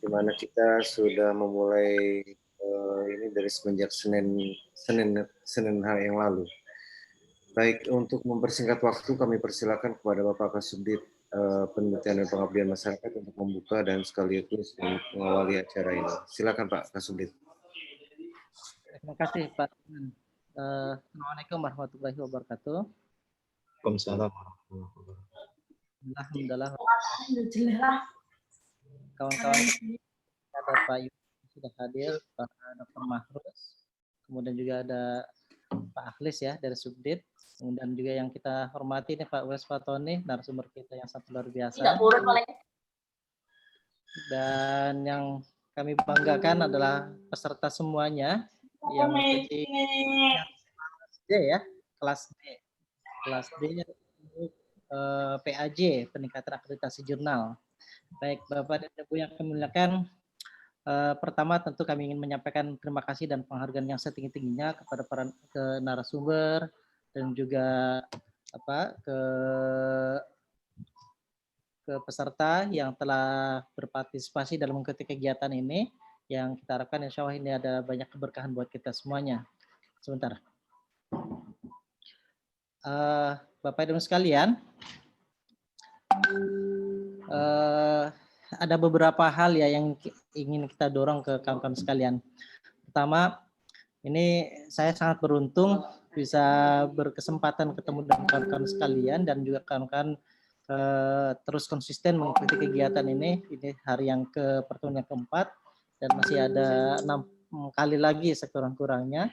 di mana kita sudah memulai ini dari semenjak Senin hari yang lalu. Baik, untuk mempersingkat waktu, kami persilakan kepada Bapak Kasubdit Penelitian dan Pengabdian Masyarakat untuk membuka dan sekaligus mengawali acara ini. Silakan Pak Kasubdit. Terima kasih Pak. Assalamualaikum warahmatullahi wabarakatuh. Waalaikumsalam warahmatullahi wabarakatuh. Alhamdulillah. Kawan-kawan, ada Pak Yusuf sudah hadir, Pak Dr. Mahrus, kemudian juga ada Pak Akhlis ya dari Subdit, kemudian juga yang kita hormati ini Pak Wes Fatoni, narasumber kita yang sangat luar biasa. Dan yang kami banggakan adalah peserta semuanya yang mengikuti kelas D ya, kelas D untuk PAJ, peningkatan akreditasi jurnal. Baik Bapak dan Ibu yang kami muliakan, pertama tentu kami ingin menyampaikan terima kasih dan penghargaan yang setinggi-tingginya kepada para narasumber dan juga ke peserta yang telah berpartisipasi dalam mengikuti kegiatan ini, yang kita harapkan insya Allah ini ada banyak keberkahan buat kita semuanya. Sebentar. Bapak Ibu sekalian, ada beberapa hal ya yang ingin kita dorong ke kawan-kawan sekalian. Pertama, ini saya sangat beruntung bisa berkesempatan ketemu dengan kawan-kawan sekalian dan juga kawan-kawan terus konsisten mengikuti kegiatan ini. Ini hari yang pertemuan yang keempat dan masih ada 6 kali lagi sekurang-kurangnya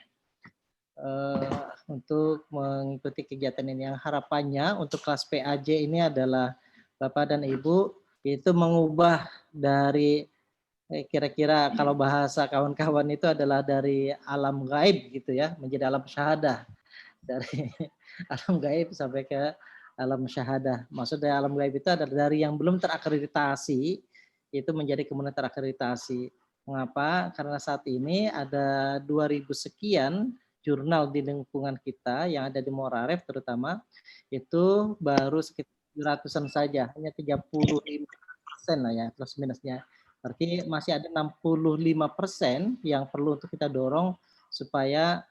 untuk mengikuti kegiatan ini. Yang harapannya untuk kelas PAJ ini adalah Bapak dan Ibu itu mengubah dari kira-kira kalau bahasa kawan-kawan itu adalah dari alam gaib gitu ya menjadi alam syahadah, dari alam gaib sampai ke alam syahadah. Maksudnya alam gaib itu adalah dari yang belum terakreditasi itu menjadi kemudian terakreditasi. Mengapa? Karena saat ini ada 2000 sekian jurnal di lingkungan kita yang ada di Moraref terutama itu baru sekitar 700-an saja, hanya 35% lah ya plus minusnya. Berarti masih ada 65% yang perlu untuk kita dorong supaya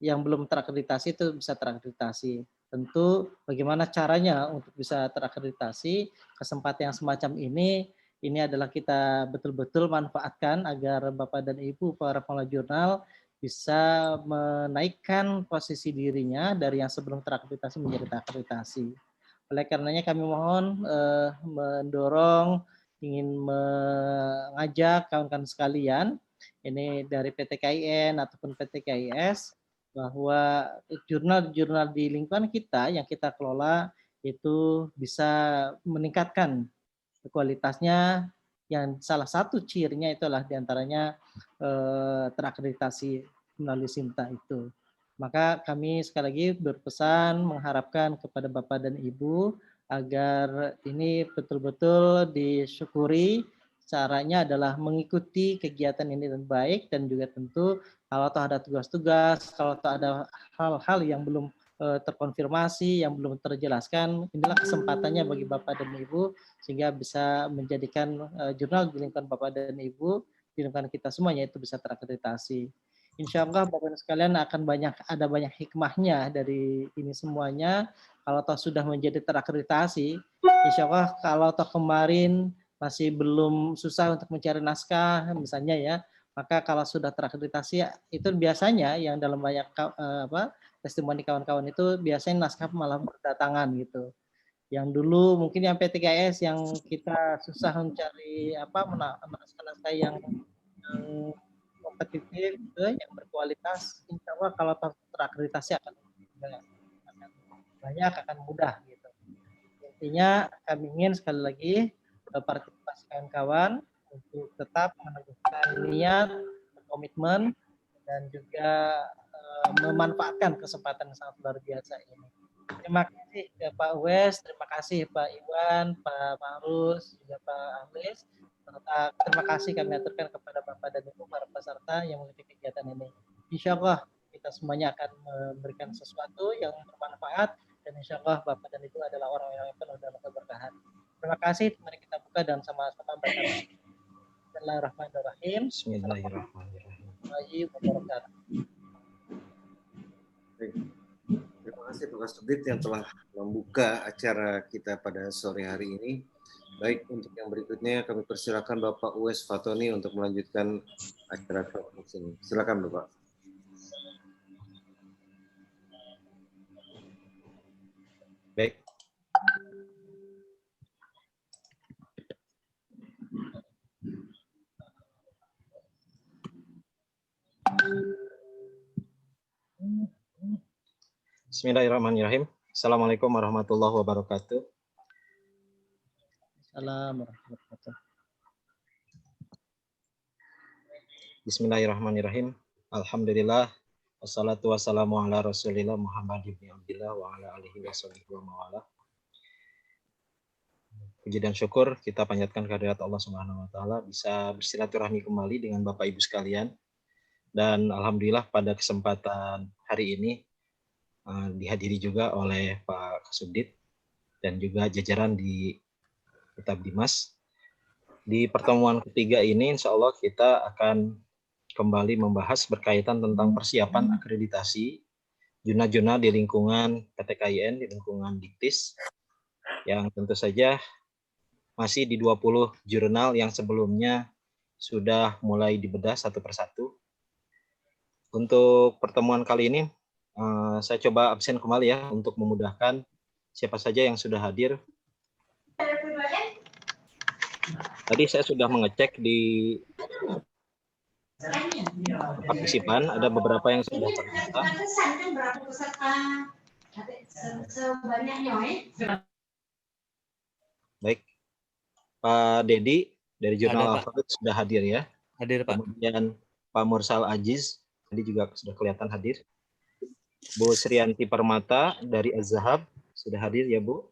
yang belum terakreditasi itu bisa terakreditasi. Tentu bagaimana caranya untuk bisa terakreditasi, kesempatan yang semacam ini adalah kita betul-betul manfaatkan agar Bapak dan Ibu para pengelola jurnal bisa menaikkan posisi dirinya dari yang sebelum terakreditasi menjadi terakreditasi. Oleh karenanya kami mohon mendorong, ingin mengajak kawan-kawan sekalian, ini dari PT KIN ataupun PT KIS, bahwa jurnal-jurnal di lingkungan kita yang kita kelola itu bisa meningkatkan kualitasnya, yang salah satu cirinya itulah diantaranya terakreditasi melalui SIMTA itu. Maka kami sekali lagi berpesan mengharapkan kepada Bapak dan Ibu agar ini betul-betul disyukuri. Caranya adalah mengikuti kegiatan ini dengan baik dan juga tentu kalau ada tugas-tugas, kalau ada hal-hal yang belum terkonfirmasi, yang belum terjelaskan, inilah kesempatannya bagi Bapak dan Ibu sehingga bisa menjadikan jurnal di lingkungan Bapak dan Ibu, di lingkungan kita semuanya itu bisa terakreditasi. Insya Allah Bapak-Ibu sekalian akan ada banyak hikmahnya dari ini semuanya. Kalau toh sudah menjadi terakreditasi, insya Allah kalau toh kemarin masih belum susah untuk mencari naskah misalnya ya, maka kalau sudah terakreditasi itu biasanya yang dalam banyak testimoni kawan-kawan itu biasanya naskah malah berdatangan gitu. Yang dulu mungkin yang PTKS yang kita susah mencari naskah-naskah yang kompetitif, yang berkualitas, insya Allah kalau terakreditasi akan banyak, akan mudah gitu. Intinya kami ingin sekali lagi partisipasi kawan-kawan untuk tetap meneguhkan niat, komitmen, dan juga memanfaatkan kesempatan yang sangat luar biasa ini. Terima kasih Pak Wes, terima kasih Pak Iwan, Pak Marus, juga Pak Akhlis. Terima kasih kami aturkan kepada Bapak dan Ibu para peserta yang mengikuti kegiatan ini. Insya Allah kita semuanya akan memberikan sesuatu yang bermanfaat dan insya Allah Bapak dan Ibu adalah orang-orang yang penuh dalam keberkahan. Terima kasih. Mari kita buka dan sama-sama baca. Bismillahirrahmanirrahim. Bismillahirrahmanirrahim. Assalamualaikum wabarakatuh. Terima kasih Pak Kasubdit yang telah membuka acara kita pada sore hari ini. Baik, untuk yang berikutnya kami persilakan Bapak Uwais Fatoni untuk melanjutkan acara talk ini. Silakan Bapak. Baik. Bismillahirrahmanirrahim. Assalamualaikum warahmatullahi wabarakatuh. Assalamualaikum warahmatullahi wabarakatuh. Bismillahirrahmanirrahim. Alhamdulillah. Wassalatu wassalamu ala rasulillah Muhammad ibn Abdillah wa ala alihi wa sahbihi wa mawala. Puji dan syukur kita panjatkan kehadirat Allah Subhanahu wa taala bisa bersilaturahmi kembali dengan Bapak Ibu sekalian. Dan alhamdulillah pada kesempatan hari ini dihadiri juga oleh Pak Kasubdit dan juga jajaran di Kitab Dimas. Di pertemuan ketiga ini insya Allah kita akan kembali membahas berkaitan tentang persiapan akreditasi jurnal-jurnal di lingkungan PT KIN, di lingkungan Diktis, yang tentu saja masih di 20 jurnal yang sebelumnya sudah mulai dibedah satu persatu. Untuk pertemuan kali ini, saya coba absen kembali ya, untuk memudahkan siapa saja yang sudah hadir. Tadi saya sudah mengecek di partisipan, ada beberapa yang sudah terdata. Baik, Pak Dedi dari Jurnal Alfabet sudah hadir ya. Hadir Pak. Kemudian Pak Mursal Aziz tadi juga sudah kelihatan hadir. Bu Srianti Permata dari Az-Zahab sudah hadir ya Bu.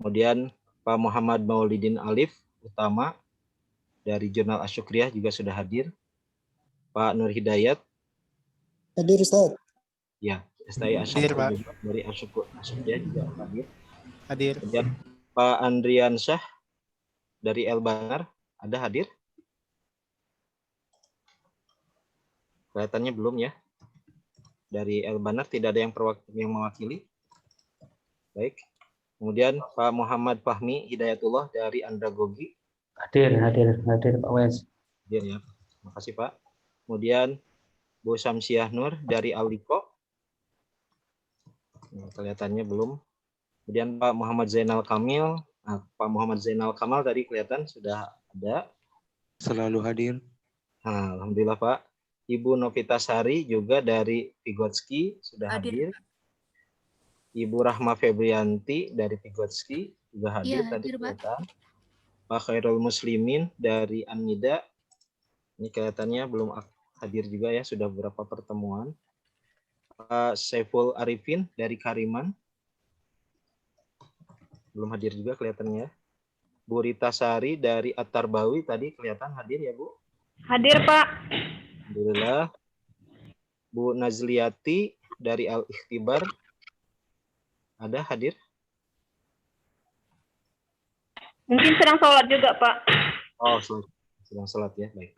Kemudian Pak Muhammad Maulidin Alif Utama dari Jurnal Asyukriyah juga sudah hadir. Pak Nur Hidayat. Hadir Ustaz. Ya, STI Asyukriyah dari Asyukriyah juga hadir. Hadir. Kemudian Pak Andrian Syah dari Elbanar ada hadir? Kelihatannya belum ya. Dari Elbanar tidak ada yang mewakili. Baik. Kemudian Pak Muhammad Fahmi Hidayatullah dari Andragogi. Hadir Pak Wes. Hadir ya. Terima kasih Pak. Kemudian Bu Samsiah Nur dari Aliko. Nah, kelihatannya belum. Kemudian Pak Muhammad Zainal Kamil. Nah, Pak Muhammad Zainal Kamal tadi kelihatan sudah ada. Selalu hadir. Nah, alhamdulillah Pak. Ibu Novita Sari juga dari Vigotski sudah hadir. Ibu Rahma Febrianti dari Vigotski juga hadir tadi kelihatan. Pak Khairul Muslimin dari Anida. Ini kelihatannya belum hadir juga ya, sudah beberapa pertemuan. Pak Saiful Arifin dari Kariman. Belum hadir juga kelihatannya. Bu Rita Sari dari At-Tarbawi tadi kelihatan hadir ya Bu? Hadir Pak. Alhamdulillah. Bu Nazliati dari Al-Ikhtibar ada hadir? Mungkin sedang sholat juga Pak. Oh, sedang sholat ya, baik.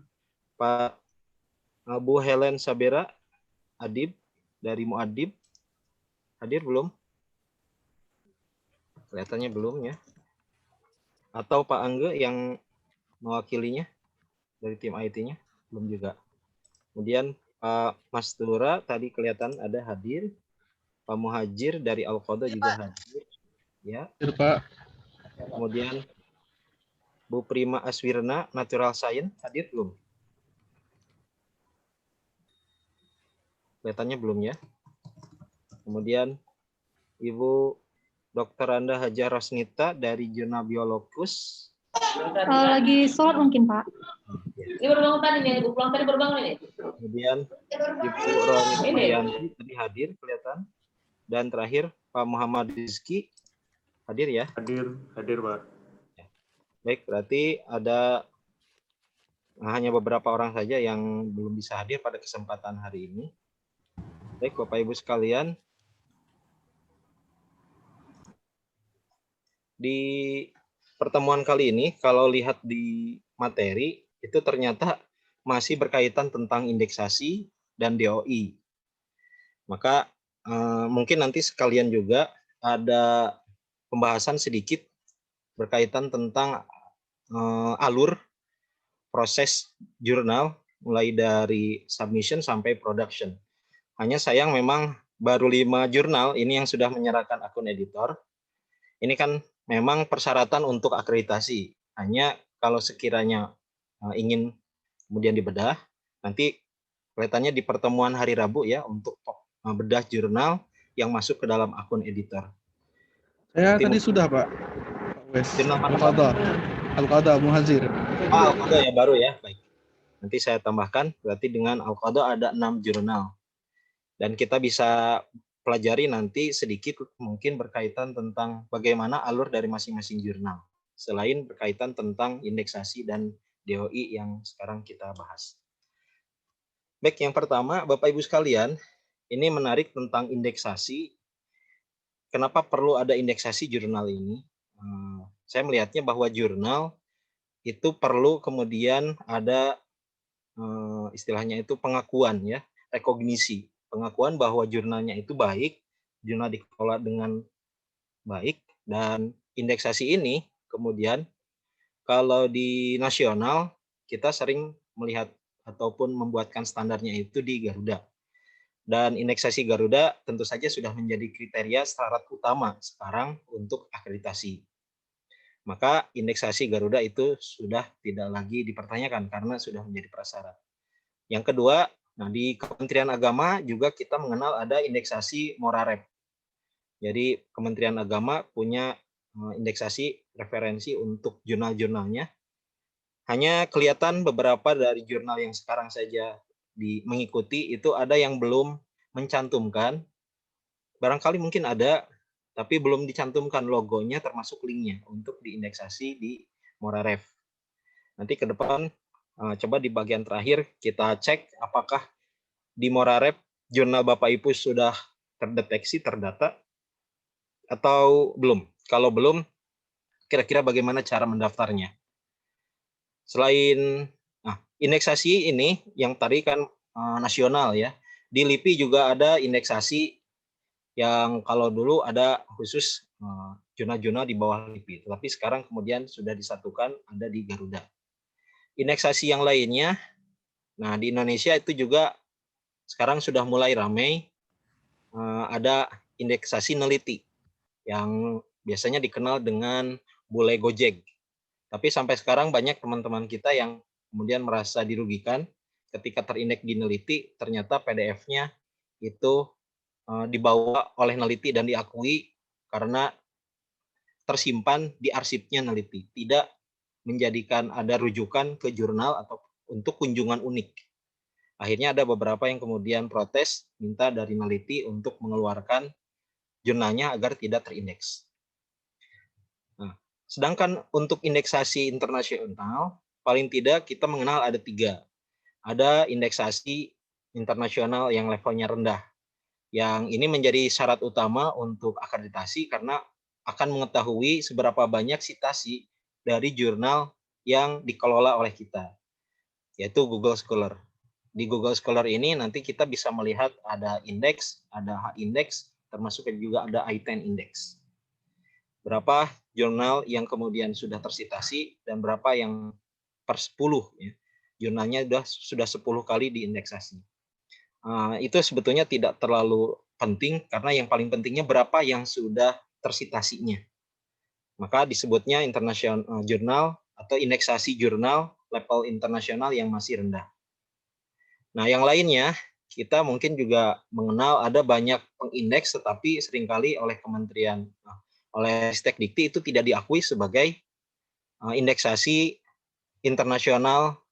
Pak Bu Helen Sabera Adib dari Muadib hadir belum? Kelihatannya belum ya. Atau Pak Angge yang mewakilinya dari tim IT-nya? Belum juga. Kemudian Pak Mas Tura tadi kelihatan ada hadir. Pak Muhajir dari Al-Qadha juga hadir. Ya. Hadir Pak. Kemudian Bu Prima Aswirna Natural Science hadir belum? Kelihatannya belum ya. Kemudian Ibu Dr. Anda Hajar Rosnita dari Jurnal Biologus. Lagi sholat mungkin Pak. Ini baru bangun tadi nih, Ibu pulang tadi baru bangun ini. Kemudian Ibu Roni Priyanti tadi hadir kelihatan. Dan terakhir Pak Muhammad Rizki hadir ya? Hadir Pak. Baik, berarti ada hanya beberapa orang saja yang belum bisa hadir pada kesempatan hari ini. Baik, Bapak Ibu sekalian. di pertemuan kali ini, kalau lihat di materi, itu ternyata masih berkaitan tentang indeksasi dan DOI. Maka mungkin nanti sekalian juga ada pembahasan sedikit berkaitan tentang alur proses jurnal mulai dari submission sampai production. Hanya sayang memang baru 5 jurnal ini yang sudah menyerahkan akun editor. Ini kan memang persyaratan untuk akreditasi. Hanya kalau sekiranya ingin kemudian dibedah, nanti kelihatannya di pertemuan hari Rabu ya untuk bedah jurnal yang masuk ke dalam akun editor. Saya Nanti tadi sudah, Pak. Wes. Jurnal mana, Pak? Al-Qadha. Al-Qadha Muhazir. Al-Qadha ya baru ya. Baik. Nanti saya tambahkan, berarti dengan Al-Qadha ada 6 jurnal. Dan kita bisa pelajari nanti sedikit mungkin berkaitan tentang bagaimana alur dari masing-masing jurnal. Selain berkaitan tentang indeksasi dan DOI yang sekarang kita bahas. Baik, yang pertama Bapak Ibu sekalian, ini menarik tentang indeksasi. Kenapa perlu ada indeksasi jurnal ini? Saya melihatnya bahwa jurnal itu perlu kemudian ada istilahnya itu pengakuan ya, rekognisi. Pengakuan bahwa jurnalnya itu baik, jurnal dikelola dengan baik, dan indeksasi ini kemudian kalau di nasional kita sering melihat ataupun membuatkan standarnya itu di Garuda. Dan indeksasi Garuda tentu saja sudah menjadi kriteria syarat utama sekarang untuk akreditasi. Maka indeksasi Garuda itu sudah tidak lagi dipertanyakan karena sudah menjadi prasyarat. Yang kedua, nah di Kementerian Agama juga kita mengenal ada indeksasi Morarep. Jadi Kementerian Agama punya indeksasi referensi untuk jurnal-jurnalnya. Hanya kelihatan beberapa dari jurnal yang sekarang saja mengikuti itu ada yang belum mencantumkan. Barangkali mungkin ada, tapi belum dicantumkan logonya termasuk linknya untuk diindeksasi di Moraref. Nanti ke depan coba di bagian terakhir kita cek apakah di Morarep jurnal Bapak Ibu sudah terdeteksi, terdata atau belum. Kalau belum, kira-kira bagaimana cara mendaftarnya. Selain indeksasi ini yang tadi kan nasional ya, di LIPI juga ada indeksasi yang kalau dulu ada khusus jurnal-jurnal di bawah LIPI, tetapi sekarang kemudian sudah disatukan ada di Garuda. Indeksasi yang lainnya, nah di Indonesia itu juga sekarang sudah mulai ramai, ada indeksasi neliti yang biasanya dikenal dengan bule Gojek. Tapi sampai sekarang banyak teman-teman kita yang kemudian merasa dirugikan ketika terindeks di neliti, ternyata PDF-nya itu dibawa oleh neliti dan diakui karena tersimpan di arsipnya neliti, tidak menjadikan ada rujukan ke jurnal atau untuk kunjungan unik. Akhirnya ada beberapa yang kemudian protes, minta dari neliti untuk mengeluarkan jurnalnya agar tidak terindeks. Nah, sedangkan untuk indeksasi internasional, paling tidak kita mengenal ada 3. Ada indeksasi internasional yang levelnya rendah. Yang ini menjadi syarat utama untuk akreditasi karena akan mengetahui seberapa banyak citasi dari jurnal yang dikelola oleh kita, yaitu Google Scholar. Di Google Scholar ini nanti kita bisa melihat ada indeks, ada H-index, termasuk juga ada I10 index. Berapa jurnal yang kemudian sudah tersitasi dan berapa yang per 10 ya. Jurnalnya sudah 10 kali diindeksasi. Itu sebetulnya tidak terlalu penting karena yang paling pentingnya berapa yang sudah tersitasinya. Maka disebutnya international jurnal atau indeksasi jurnal level internasional yang masih rendah. Nah, yang lainnya kita mungkin juga mengenal ada banyak pengindeks tetapi seringkali oleh Kementerian oleh Ristekdikti itu tidak diakui sebagai indeksasi internasional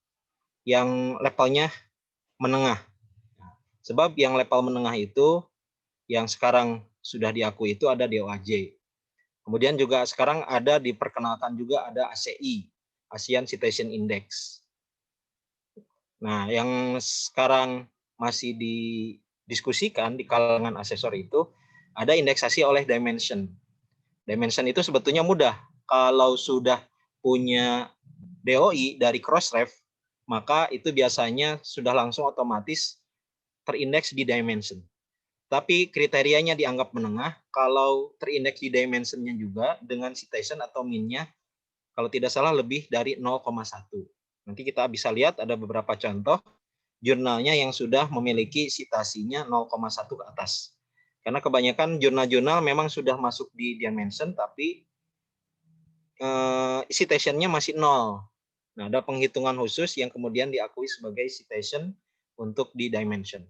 yang levelnya menengah. Sebab yang level menengah itu yang sekarang sudah diakui itu ada DOAJ. Kemudian juga sekarang ada diperkenalkan juga ada ACI, Asian Citation Index. Nah, yang sekarang masih didiskusikan di kalangan asesor itu ada indeksasi oleh Dimension. Dimension itu sebetulnya mudah. Kalau sudah punya DOI dari Crossref, maka itu biasanya sudah langsung otomatis terindeks di Dimension. Tapi kriterianya dianggap menengah kalau terindeks di Dimension-nya juga dengan citation atau min-nya kalau tidak salah lebih dari 0,1. Nanti kita bisa lihat ada beberapa contoh jurnalnya yang sudah memiliki citasinya 0,1 ke atas. Karena kebanyakan jurnal-jurnal memang sudah masuk di Dimension tapi citation-nya masih 0. Nah, ada penghitungan khusus yang kemudian diakui sebagai citation untuk di Dimension.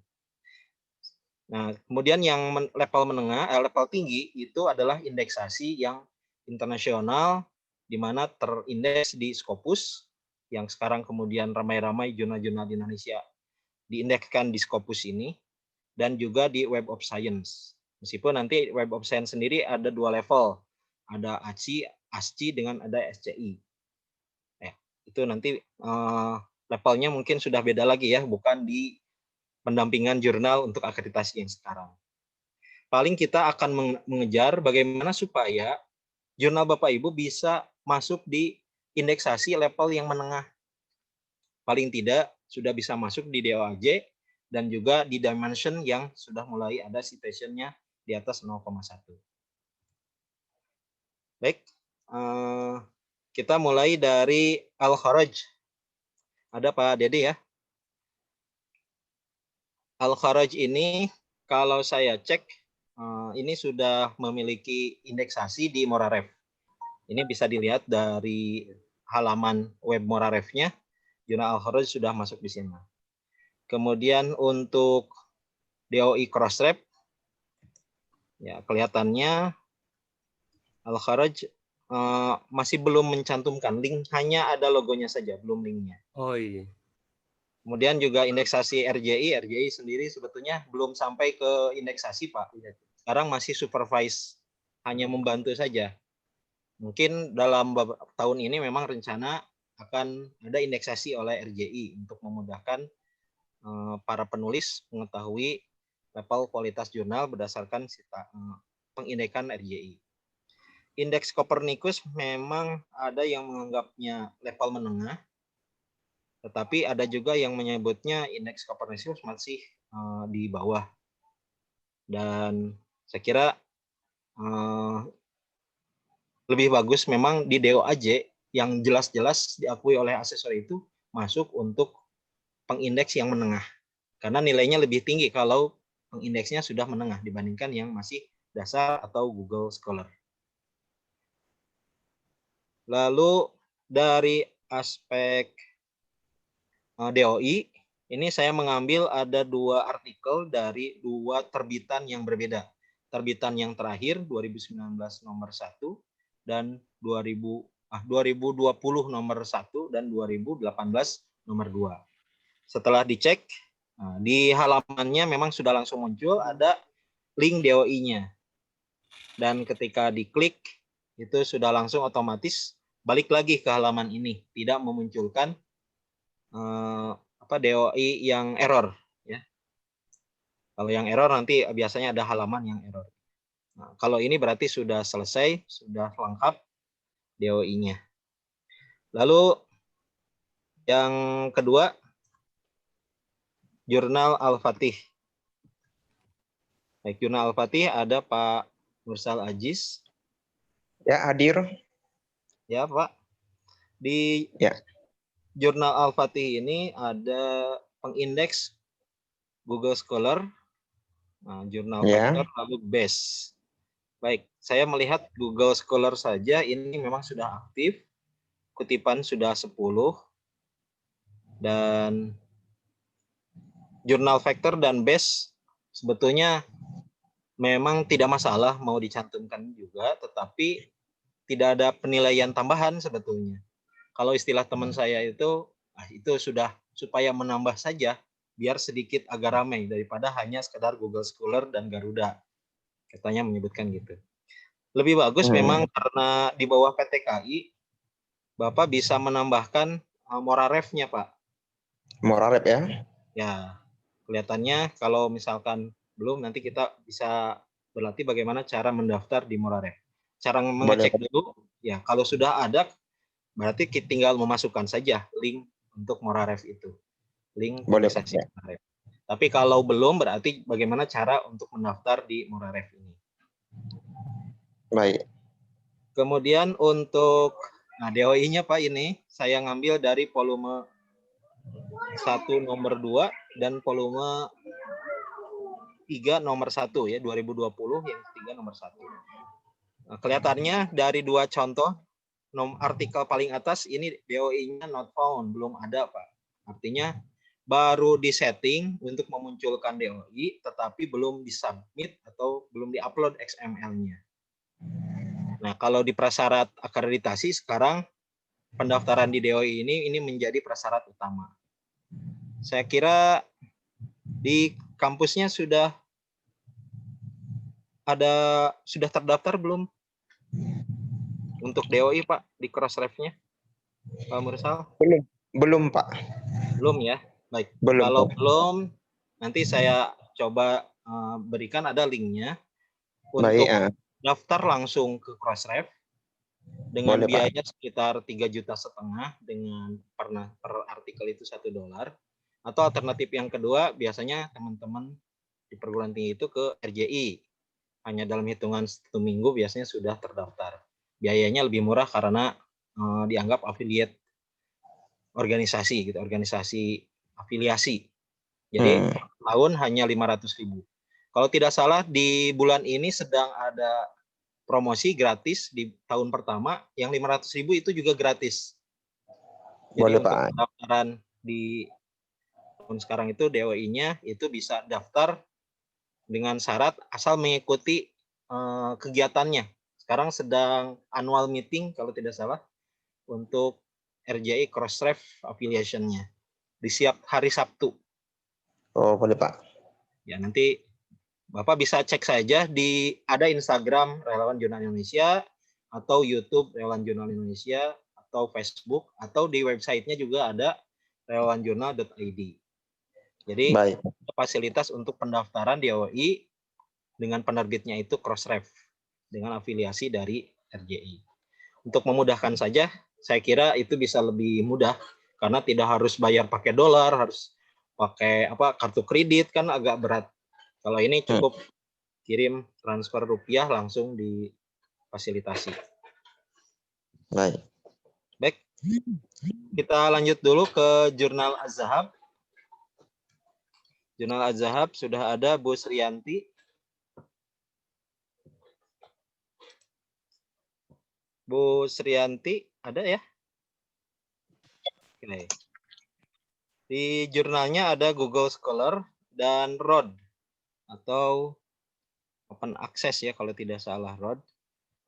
Nah, kemudian yang level menengah, level tinggi itu adalah indeksasi yang internasional, di mana terindeks di Scopus, yang sekarang kemudian ramai-ramai jurnal-jurnal di Indonesia diindekskan di Scopus ini, dan juga di Web of Science. Meskipun nanti Web of Science sendiri ada 2 level, ada ASCI dengan ada SCI. Itu nanti levelnya mungkin sudah beda lagi ya, bukan di pendampingan jurnal untuk akreditasi yang sekarang. Paling kita akan mengejar bagaimana supaya jurnal Bapak Ibu bisa masuk di indeksasi level yang menengah. Paling tidak sudah bisa masuk di DOAJ dan juga di Dimension yang sudah mulai ada citation-nya di atas 0,1. Baik, kita mulai dari Al-Kharaj. Ada Pak Dede ya? Al-Kharaj ini kalau saya cek ini sudah memiliki indeksasi di Moraref. Ini bisa dilihat dari halaman web Moraref-nya, jurnal Al-Kharaj sudah masuk di sini. Kemudian untuk DOI Crossref, ya kelihatannya Al-Kharaj masih belum mencantumkan link, hanya ada logonya saja, belum linknya. Oh iya. Kemudian juga indeksasi RJI sendiri sebetulnya belum sampai ke indeksasi Pak. Sekarang masih supervise, hanya membantu saja. Mungkin dalam tahun ini memang rencana akan ada indeksasi oleh RJI untuk memudahkan para penulis mengetahui level kualitas jurnal berdasarkan pengindekan RJI. Indeks Copernicus memang ada yang menganggapnya level menengah, tetapi ada juga yang menyebutnya indeks Copernicus masih di bawah. Dan saya kira lebih bagus memang di DOAJ yang jelas-jelas diakui oleh asesor itu masuk untuk pengindeks yang menengah. Karena nilainya lebih tinggi kalau pengindeksnya sudah menengah dibandingkan yang masih dasar atau Google Scholar. Lalu dari aspek DOI, ini saya mengambil ada 2 artikel dari 2 terbitan yang berbeda. Terbitan yang terakhir 2019 nomor 1 dan 2020 nomor 1 dan 2018 nomor 2. Setelah dicek, di halamannya memang sudah langsung muncul ada link DOI-nya. Dan ketika diklik, itu sudah langsung otomatis balik lagi ke halaman ini, tidak memunculkan DOI yang error ya. Kalau yang error nanti biasanya ada halaman yang error. Nah, kalau ini berarti sudah selesai, sudah lengkap DOI-nya. Lalu yang kedua, Jurnal Al-Fatih. Baik, Jurnal Al-Fatih ada Pak Mursal Aziz. Ya, hadir. Ya, Pak. Di Jurnal Al-Fatih ini ada pengindeks Google Scholar, Jurnal Factor, lalu BES. Baik, saya melihat Google Scholar saja ini memang sudah aktif, kutipan sudah 10, dan Jurnal Factor dan BES sebetulnya memang tidak masalah mau dicantumkan juga, tetapi tidak ada penilaian tambahan sebetulnya. Kalau istilah teman saya itu sudah supaya menambah saja, biar sedikit agak ramai daripada hanya sekedar Google Scholar dan Garuda. Katanya menyebutkan gitu. Lebih bagus memang karena di bawah PTKI, Bapak bisa menambahkan Moraref-nya, Pak. Moraref ya? Ya, kelihatannya kalau misalkan belum, nanti kita bisa berlatih bagaimana cara mendaftar di Moraref. cara mengecek dulu. Ya, kalau sudah ada, berarti kita tinggal memasukkan saja link untuk Moraref itu. Link Boleh, organisasi Pak. Moraref. Tapi kalau belum, berarti bagaimana cara untuk mendaftar di Moraref ini. Baik. Kemudian untuk DOI-nya Pak ini saya ngambil dari volume 1 nomor 2 dan volume 3 nomor 1 ya, 2020 yang ketiga nomor 1. Nah, kelihatannya dari dua contoh artikel paling atas ini DOI-nya not found, belum ada Pak. Artinya baru disetting untuk memunculkan DOI tetapi belum disubmit atau belum diupload XML-nya. Nah, kalau di prasyarat akreditasi sekarang pendaftaran di DOI ini menjadi prasyarat utama. Saya kira di kampusnya sudah terdaftar belum untuk DOI Pak di Crossref-nya, Pak Mursal? Belum Pak. Belum ya. Baik. Belum. Kalau belum, nanti saya coba berikan ada linknya untuk daftar langsung ke Crossref dengan Boleh, biaya sekitar 3,5 juta dengan per artikel itu $1. Atau alternatif yang kedua, biasanya teman-teman di perguruan tinggi itu ke RJI. Hanya dalam hitungan 1 minggu biasanya sudah terdaftar. Biayanya lebih murah karena dianggap affiliate organisasi gitu, organisasi afiliasi. Jadi tahun hanya 500.000. Kalau tidak salah di bulan ini sedang ada promosi gratis di tahun pertama, yang 500.000 itu juga gratis. Jadi boleh, untuk Pak. pendaftaran di tahun sekarang itu DOI-nya itu bisa daftar dengan syarat asal mengikuti kegiatannya. Sekarang sedang annual meeting kalau tidak salah untuk RJI Crossref affiliation-nya di hari Sabtu. Oh, boleh Pak. Ya, nanti Bapak bisa cek saja ada Instagram Relawan Jurnal Indonesia atau YouTube Relawan Jurnal Indonesia atau Facebook atau di websitenya juga ada relawanjurnal.id. Jadi baik. Fasilitas untuk pendaftaran DOI dengan penerbitnya itu Crossref dengan afiliasi dari RJI. Untuk memudahkan saja, saya kira itu bisa lebih mudah karena tidak harus bayar pakai dolar, harus pakai kartu kredit kan agak berat. Kalau ini cukup kirim transfer rupiah langsung difasilitasi. Baik. Baik. Kita lanjut dulu ke Jurnal Az-Zahab. Jurnal Az-Zahab sudah ada Bu Sriyanti. Bu Sriyanti ada ya? Oke. Di jurnalnya ada Google Scholar dan ROD atau Open Access ya kalau tidak salah ROD.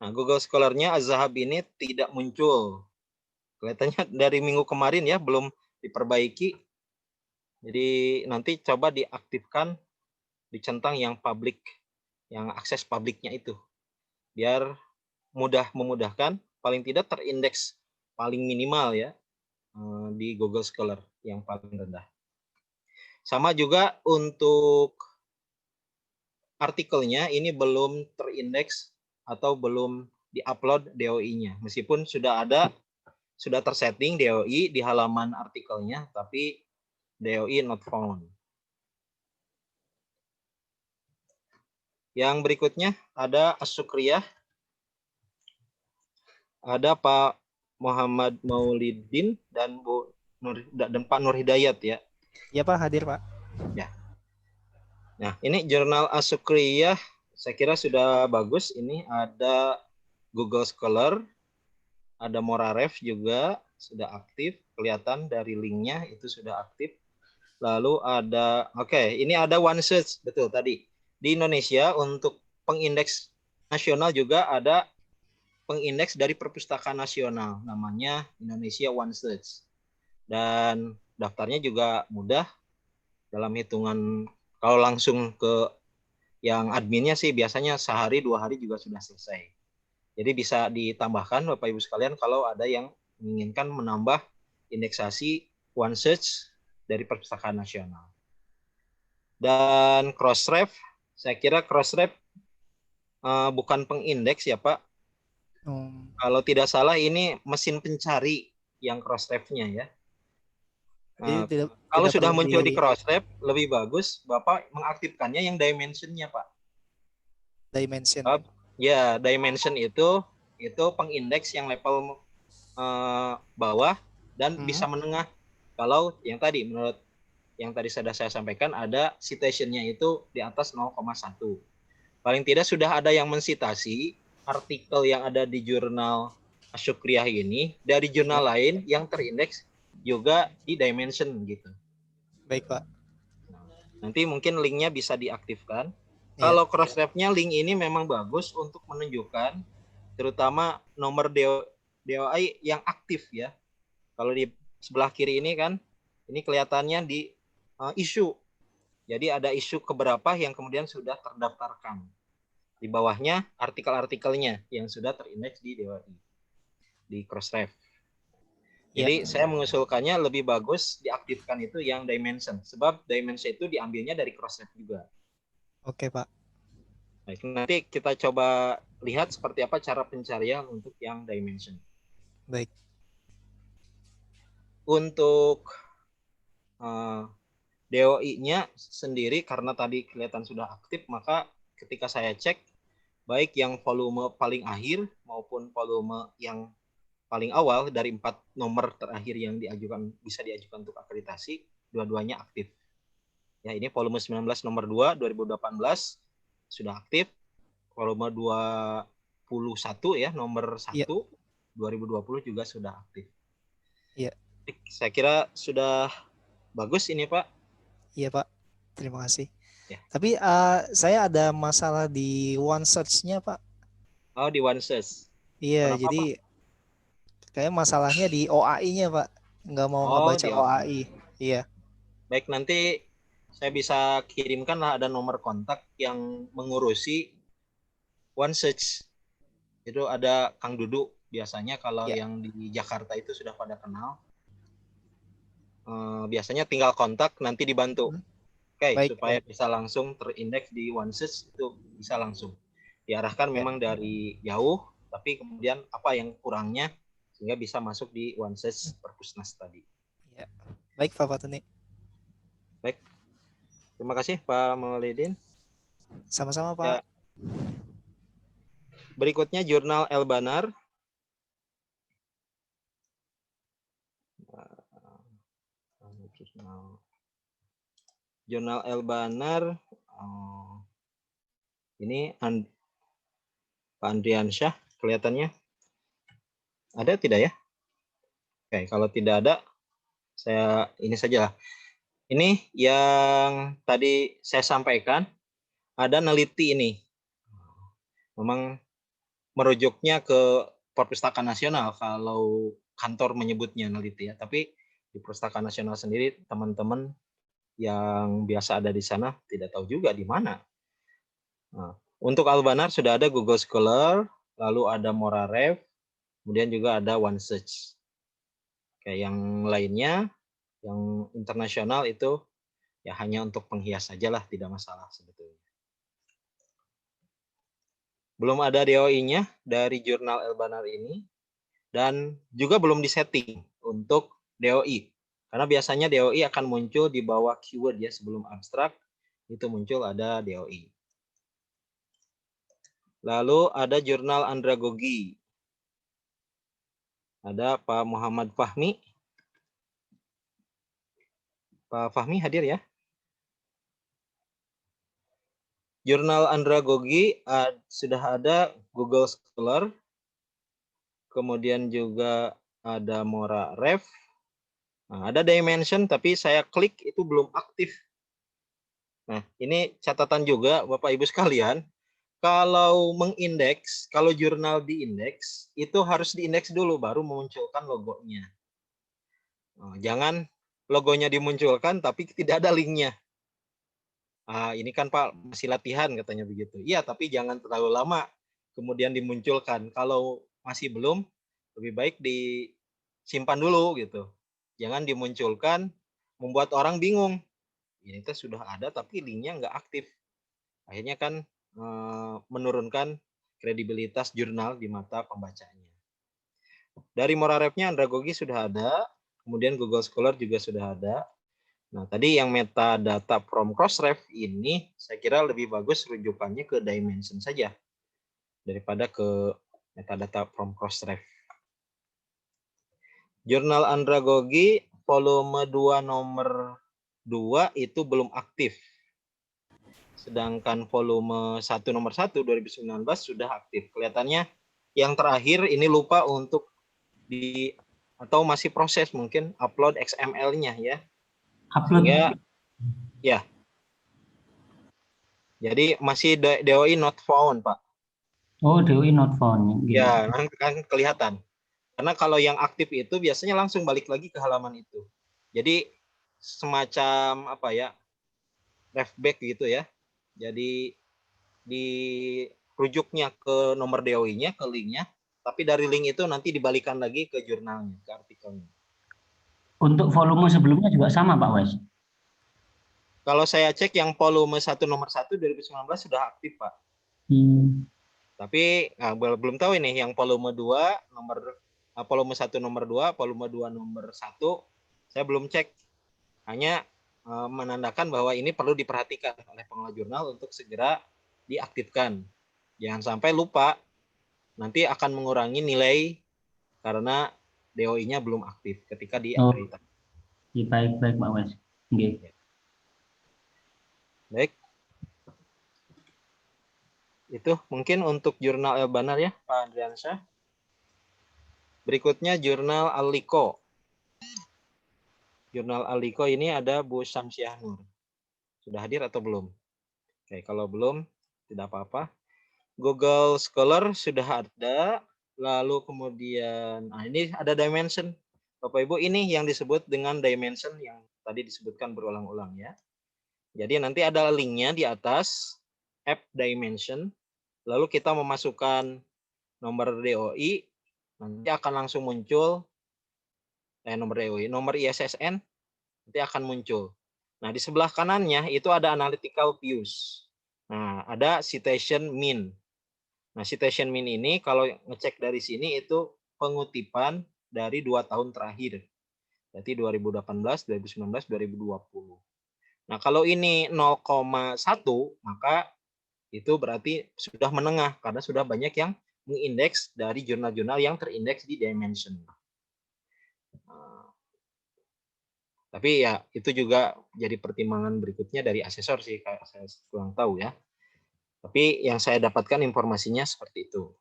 Nah, Google Scholar-nya Az-Zahab ini tidak muncul. Kelihatannya dari minggu kemarin ya belum diperbaiki. Jadi nanti coba diaktifkan, dicentang yang publik, yang akses publiknya itu. Biar memudahkan, paling tidak terindeks paling minimal ya di Google Scholar yang paling rendah. Sama juga untuk artikelnya ini belum terindeks atau belum diupload DOI-nya. Meskipun sudah tersetting DOI di halaman artikelnya, tapi DOI not found. Yang berikutnya ada As-Sukriyah. Ada Pak Muhammad Maulidin dan Pak Nur Hidayat ya. Iya Pak, hadir Pak. Ya. Nah, ini jurnal As-Sukriyah saya kira sudah bagus. Ini ada Google Scholar, ada Moraref juga sudah aktif, kelihatan dari linknya itu sudah aktif. Lalu ada, ini ada OneSearch, betul tadi. Di Indonesia untuk pengindeks nasional juga ada pengindeks dari Perpustakaan Nasional, namanya Indonesia OneSearch. Dan daftarnya juga mudah, dalam hitungan kalau langsung ke yang adminnya sih biasanya sehari 2 hari juga sudah selesai. Jadi bisa ditambahkan Bapak Ibu sekalian kalau ada yang menginginkan menambah indeksasi OneSearch dari Perpustakaan Nasional. Dan Crossref, saya kira Crossref bukan pengindeks ya Pak, Kalau tidak salah ini mesin pencari yang Crossref-nya ya. Jadi tidak Kalau tidak sudah perlu muncul di Crossref, lebih bagus Bapak mengaktifkannya yang dimension-nya, Pak. dimension. Ya, dimension itu pengindeks yang level bawah dan bisa menengah. Kalau yang tadi menurut yang tadi sudah saya sampaikan ada citation-nya itu di atas 0,1. Paling tidak sudah ada yang mensitasi artikel yang ada di jurnal Asyukriyah ini dari jurnal lain yang terindeks juga di dimension gitu. Baik, Pak. Nanti mungkin linknya bisa diaktifkan. Iya. Kalau Crossref-nya link ini memang bagus untuk menunjukkan terutama nomor DOI yang aktif ya. Kalau di sebelah kiri ini kan, ini kelihatannya di isu. Jadi ada isu keberapa yang kemudian sudah terdaftarkan. Di bawahnya artikel-artikelnya yang sudah terindeks di DOI, di Crossref. Jadi saya mengusulkannya lebih bagus diaktifkan itu yang dimension. Sebab dimension itu diambilnya dari Crossref juga. Oke, Pak. Baik, nanti kita coba lihat seperti apa cara pencarian untuk yang dimension. Baik. Untuk DOI-nya sendiri karena tadi kelihatan sudah aktif, maka ketika saya cek baik yang volume paling akhir maupun volume yang paling awal dari 4 nomor terakhir yang bisa diajukan untuk akreditasi, dua-duanya aktif. Ya, ini volume 19 nomor 2 2018 sudah aktif. Volume 21 ya nomor 1 2020 juga sudah aktif. Iya. Saya kira sudah bagus ini, Pak. Iya, Pak. Terima kasih. Ya. Tapi saya ada masalah di OneSearch-nya, Pak. Oh, di OneSearch. Iya, Kenapa, jadi kayak masalahnya di OAI-nya, Pak. Nggak mau ngebaca di OAI. Iya. Baik, nanti saya bisa kirimkan lah ada nomor kontak yang mengurusi OneSearch. Itu ada Kang Dudu biasanya kalau yang di Jakarta itu sudah pada kenal. Biasanya tinggal kontak nanti dibantu. Oke, supaya bisa langsung terindeks di OneSearch itu bisa langsung. Diarahkan memang dari jauh, tapi kemudian apa yang kurangnya sehingga bisa masuk di OneSearch Perpusnas tadi. Ya. Baik, Pak Fatuni. Baik. Terima kasih Pak Maulidin. Sama-sama, Pak. Ya. Berikutnya jurnal El-Banar. Jurnal El-Banar. Ini Pak Andriansyah kelihatannya. Ada tidak ya? Oke, kalau tidak ada, saya ini saja. Ini yang tadi saya sampaikan, ada neliti ini. Memang merujuknya ke Perpustakaan Nasional kalau kantor menyebutnya neliti ya. Tapi di Perpustakaan Nasional sendiri teman-teman yang biasa ada di sana tidak tahu juga di mana. Nah, untuk El-Banar sudah ada Google Scholar, lalu ada Moraref, kemudian juga ada OneSearch. Oke, yang lainnya, yang internasional itu ya hanya untuk penghias saja lah, tidak masalah sebetulnya. Belum ada DOI-nya dari jurnal El-Banar ini, dan juga belum disetting untuk DOI. Karena biasanya DOI akan muncul di bawah keyword ya, sebelum abstrak, itu muncul ada DOI. Lalu ada jurnal Andragogi. Ada Pak Muhammad Fahmi. Pak Fahmi hadir ya? Jurnal Andragogi sudah ada Google Scholar. Kemudian juga ada Moraref. Nah, ada Dimension tapi saya klik itu belum aktif. Nah, ini catatan juga Bapak Ibu sekalian. Kalau mengindeks, kalau jurnal diindeks, itu harus diindeks dulu baru memunculkan logonya. Jangan logonya dimunculkan tapi tidak ada linknya. Ini kan Pak masih latihan katanya begitu. Iya, tapi jangan terlalu lama kemudian dimunculkan. Kalau masih belum, lebih baik disimpan dulu gitu. Jangan dimunculkan, membuat orang bingung. Ini sudah ada tapi linknya nggak aktif. Akhirnya kan menurunkan kredibilitas jurnal di mata pembacanya. Dari Moraref-nya Andragogy sudah ada, kemudian Google Scholar juga sudah ada. Nah, tadi yang metadata from Crossref ini saya kira lebih bagus rujukannya ke Dimension saja daripada ke metadata from Crossref. Jurnal Andragogy volume 2 nomor 2 itu belum aktif. Sedangkan volume 1 nomor 1 2019 sudah aktif. Kelihatannya yang terakhir ini lupa untuk atau masih proses mungkin upload XML-nya ya. Upload. Sehingga ya. Jadi masih DOI not found, Pak. Oh, DOI not found. Ya, nanti kan kelihatan. Karena kalau yang aktif itu biasanya langsung balik lagi ke halaman itu. Jadi semacam apa ya, refback gitu ya. Jadi di rujuknya ke nomor DOI-nya, ke link-nya, tapi dari link itu nanti dibalikan lagi ke jurnalnya, ke artikelnya. Untuk volume sebelumnya juga sama, Pak Wes? Kalau saya cek yang volume 1 nomor 1 2019 sudah aktif, Pak. Tapi belum tahu ini yang volume 2 nomor volume 1 nomor 2, volume 2 nomor 1 saya belum cek. Hanya menandakan bahwa ini perlu diperhatikan oleh pengelola jurnal untuk segera diaktifkan. Jangan sampai lupa, nanti akan mengurangi nilai karena DOI-nya belum aktif ketika diakreditasi. Baik, Pak Wes. Baik. Itu mungkin untuk jurnal Elbanar ya, Pak Andriansyah. Berikutnya jurnal Al-Liqo. Jurnal Al-Liqo ini ada Bu Syamsiah Nur. Sudah hadir atau belum? Oke, kalau belum, tidak apa-apa. Google Scholar sudah ada. Lalu kemudian, ini ada Dimension. Bapak Ibu, ini yang disebut dengan Dimension yang tadi disebutkan berulang-ulang ya. Jadi nanti ada linknya di atas, App Dimension. Lalu kita memasukkan nomor DOI, nanti akan langsung muncul nomor DOI, nomor ISSN nanti akan muncul. Nah, di sebelah kanannya itu ada analytical views. Nah, ada citation mean. Nah, citation mean ini kalau ngecek dari sini itu pengutipan dari 2 tahun terakhir. Berarti 2018, 2019, 2020. Nah, kalau ini 0,1 maka itu berarti sudah menengah karena sudah banyak yang mengindeks dari jurnal-jurnal yang terindeks di Dimension. Tapi ya itu juga jadi pertimbangan berikutnya dari asesor sih, kayak saya kurang tahu ya. Tapi yang saya dapatkan informasinya seperti itu.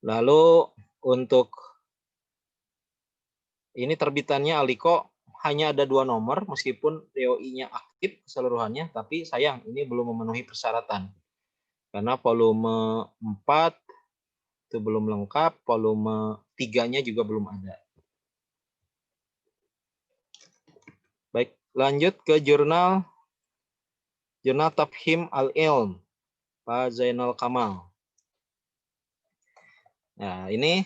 Lalu untuk ini terbitannya Al-Liqo hanya ada 2 nomor meskipun DOI-nya aktif keseluruhannya, tapi sayang ini belum memenuhi persyaratan. Karena volume 4 itu belum lengkap, volume 3-nya juga belum ada. Baik, lanjut ke jurnal Tafhim Al-Ilm, Pak Zainal Kamal. Nah, ini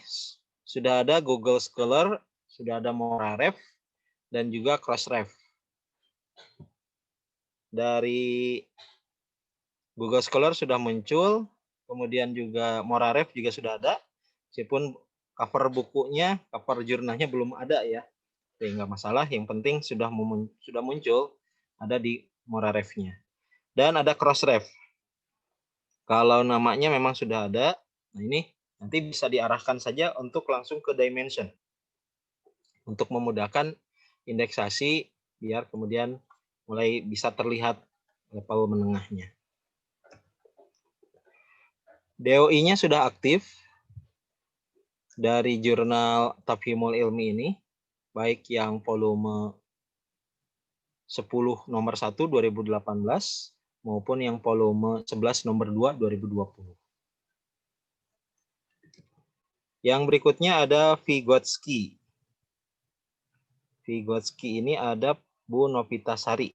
sudah ada Google Scholar, sudah ada Moraref, dan juga Crossref. Dari Google Scholar sudah muncul, kemudian juga Moraref juga sudah ada, meskipun cover bukunya, cover jurnalnya belum ada ya. Oke, nggak masalah, yang penting sudah muncul, ada di Moraref-nya. Dan ada Crossref. Kalau namanya memang sudah ada, nah ini nanti bisa diarahkan saja untuk langsung ke Dimension. Untuk memudahkan indeksasi, biar kemudian mulai bisa terlihat level menengahnya. DOI-nya sudah aktif dari jurnal Tafhimul Ilmi ini, baik yang volume 10 nomor 1 2018 maupun yang volume 11 nomor 2 2020. Yang berikutnya ada Vygotsky. Vygotsky ini ada Bu Novitasari.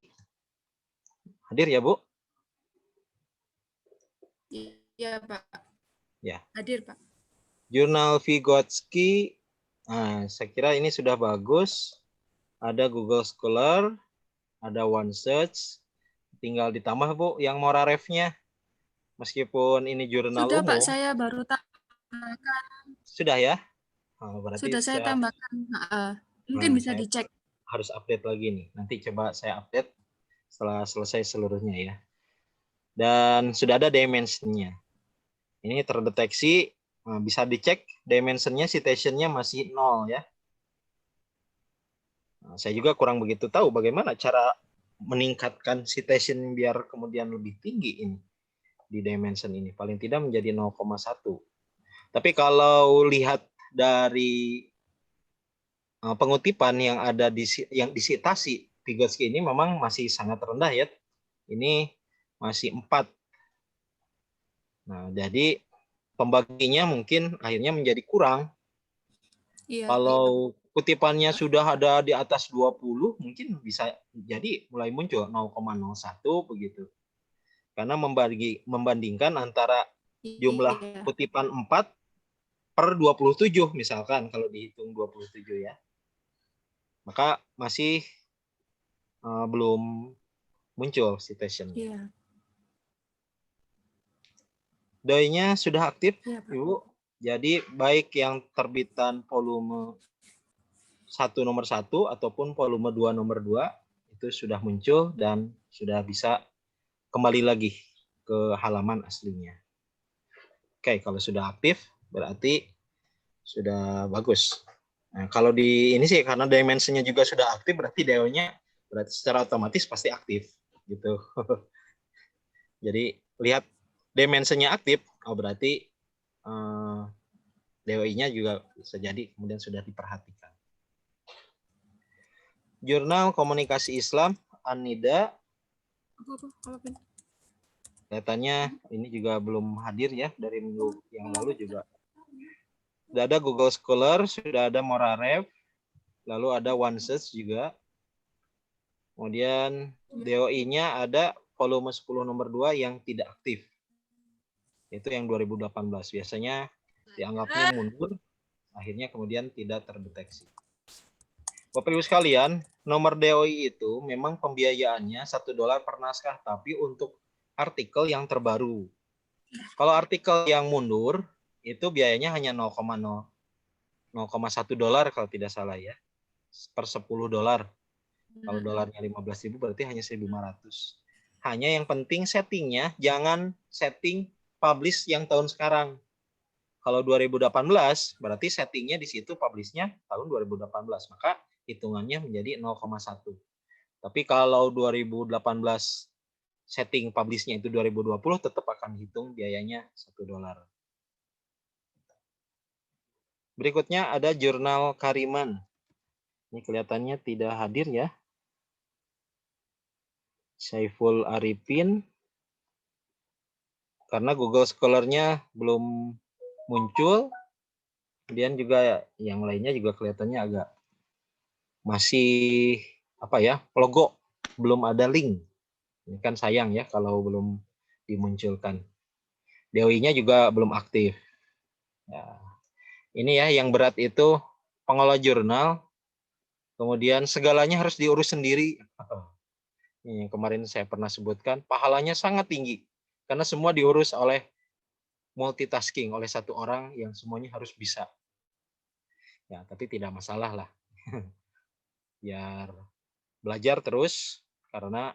Hadir ya, Bu? Iya, Pak. Ya. Hadir, Pak. Jurnal Vygotsky, nah, saya kira ini sudah bagus. Ada Google Scholar, ada OneSearch. Tinggal ditambah, Bu, yang Moraref-nya. Meskipun ini jurnal Sudah Pak, umum, saya baru tambahkan. sudah ya? Berarti Sudah saya tambahkan. Mungkin bisa saya dicek. harus update lagi nih. Nanti coba saya update setelah selesai seluruhnya ya. Dan sudah ada dimensionnya. Ini terdeteksi, bisa dicek dimensionnya, citationnya masih 0 ya. Saya juga kurang begitu tahu bagaimana cara meningkatkan citation biar kemudian lebih tinggi ini di dimension ini. Paling tidak menjadi 0,1. Tapi kalau lihat dari pengutipan yang ada yang disitasi Vygotsky ini memang masih sangat rendah ya. Ini masih 4. Nah, jadi pembaginya mungkin akhirnya menjadi kurang. Iya. Kalau kutipannya sudah ada di atas 20, mungkin bisa jadi mulai muncul 0,01 begitu. Karena membandingkan antara jumlah kutipan 4 per 27 misalkan, kalau dihitung 27 ya. Maka masih belum muncul citation. Iya. DOI-nya sudah aktif, Iya, Pak. Ibu. Jadi baik yang terbitan volume 1 nomor 1 ataupun volume 2 nomor 2 itu sudah muncul dan sudah bisa kembali lagi ke halaman aslinya. Oke, kalau sudah aktif berarti sudah bagus. Nah, kalau di ini sih karena dimensinya juga sudah aktif berarti DO-nya berarti secara otomatis pasti aktif gitu. Jadi lihat dimensinya aktif, berarti DOI-nya juga bisa jadi kemudian sudah diperhatikan. Jurnal Komunikasi Islam An-Nida. Kelihatannya ini juga belum hadir ya, dari minggu yang lalu juga. Sudah ada Google Scholar, sudah ada Morarev, lalu ada OneSearch juga. Kemudian DOI-nya ada volume 10 nomor 2 yang tidak aktif. Itu yang 2018. Biasanya dianggapnya mundur, akhirnya kemudian tidak terdeteksi. Bapak Ibu sekalian, nomor DOI itu memang pembiayaannya $1 per naskah, tapi untuk artikel yang terbaru. Kalau artikel yang mundur, itu biayanya hanya $0,1 kalau tidak salah ya, per $10. Kalau dolarnya 15.000 berarti hanya 1.500. Hanya yang penting settingnya, jangan setting publish yang tahun sekarang. Kalau 2018, berarti settingnya di situ publishnya tahun 2018. Maka hitungannya menjadi 0,1. Tapi kalau 2018 setting publishnya itu 2020, tetap akan hitung biayanya $1. Berikutnya ada jurnal Kariman. Ini kelihatannya tidak hadir ya. Saiful Arifin. Karena Google Scholar-nya belum muncul. Kemudian juga yang lainnya juga kelihatannya agak masih logo, belum ada link. Ini kan sayang ya kalau belum dimunculkan. DOI-nya juga belum aktif. Ya. Ini ya yang berat itu pengelola jurnal, kemudian segalanya harus diurus sendiri. Ini yang kemarin saya pernah sebutkan, pahalanya sangat tinggi karena semua diurus oleh multitasking, oleh satu orang yang semuanya harus bisa. Ya, tapi tidak masalah lah. Biar belajar terus, karena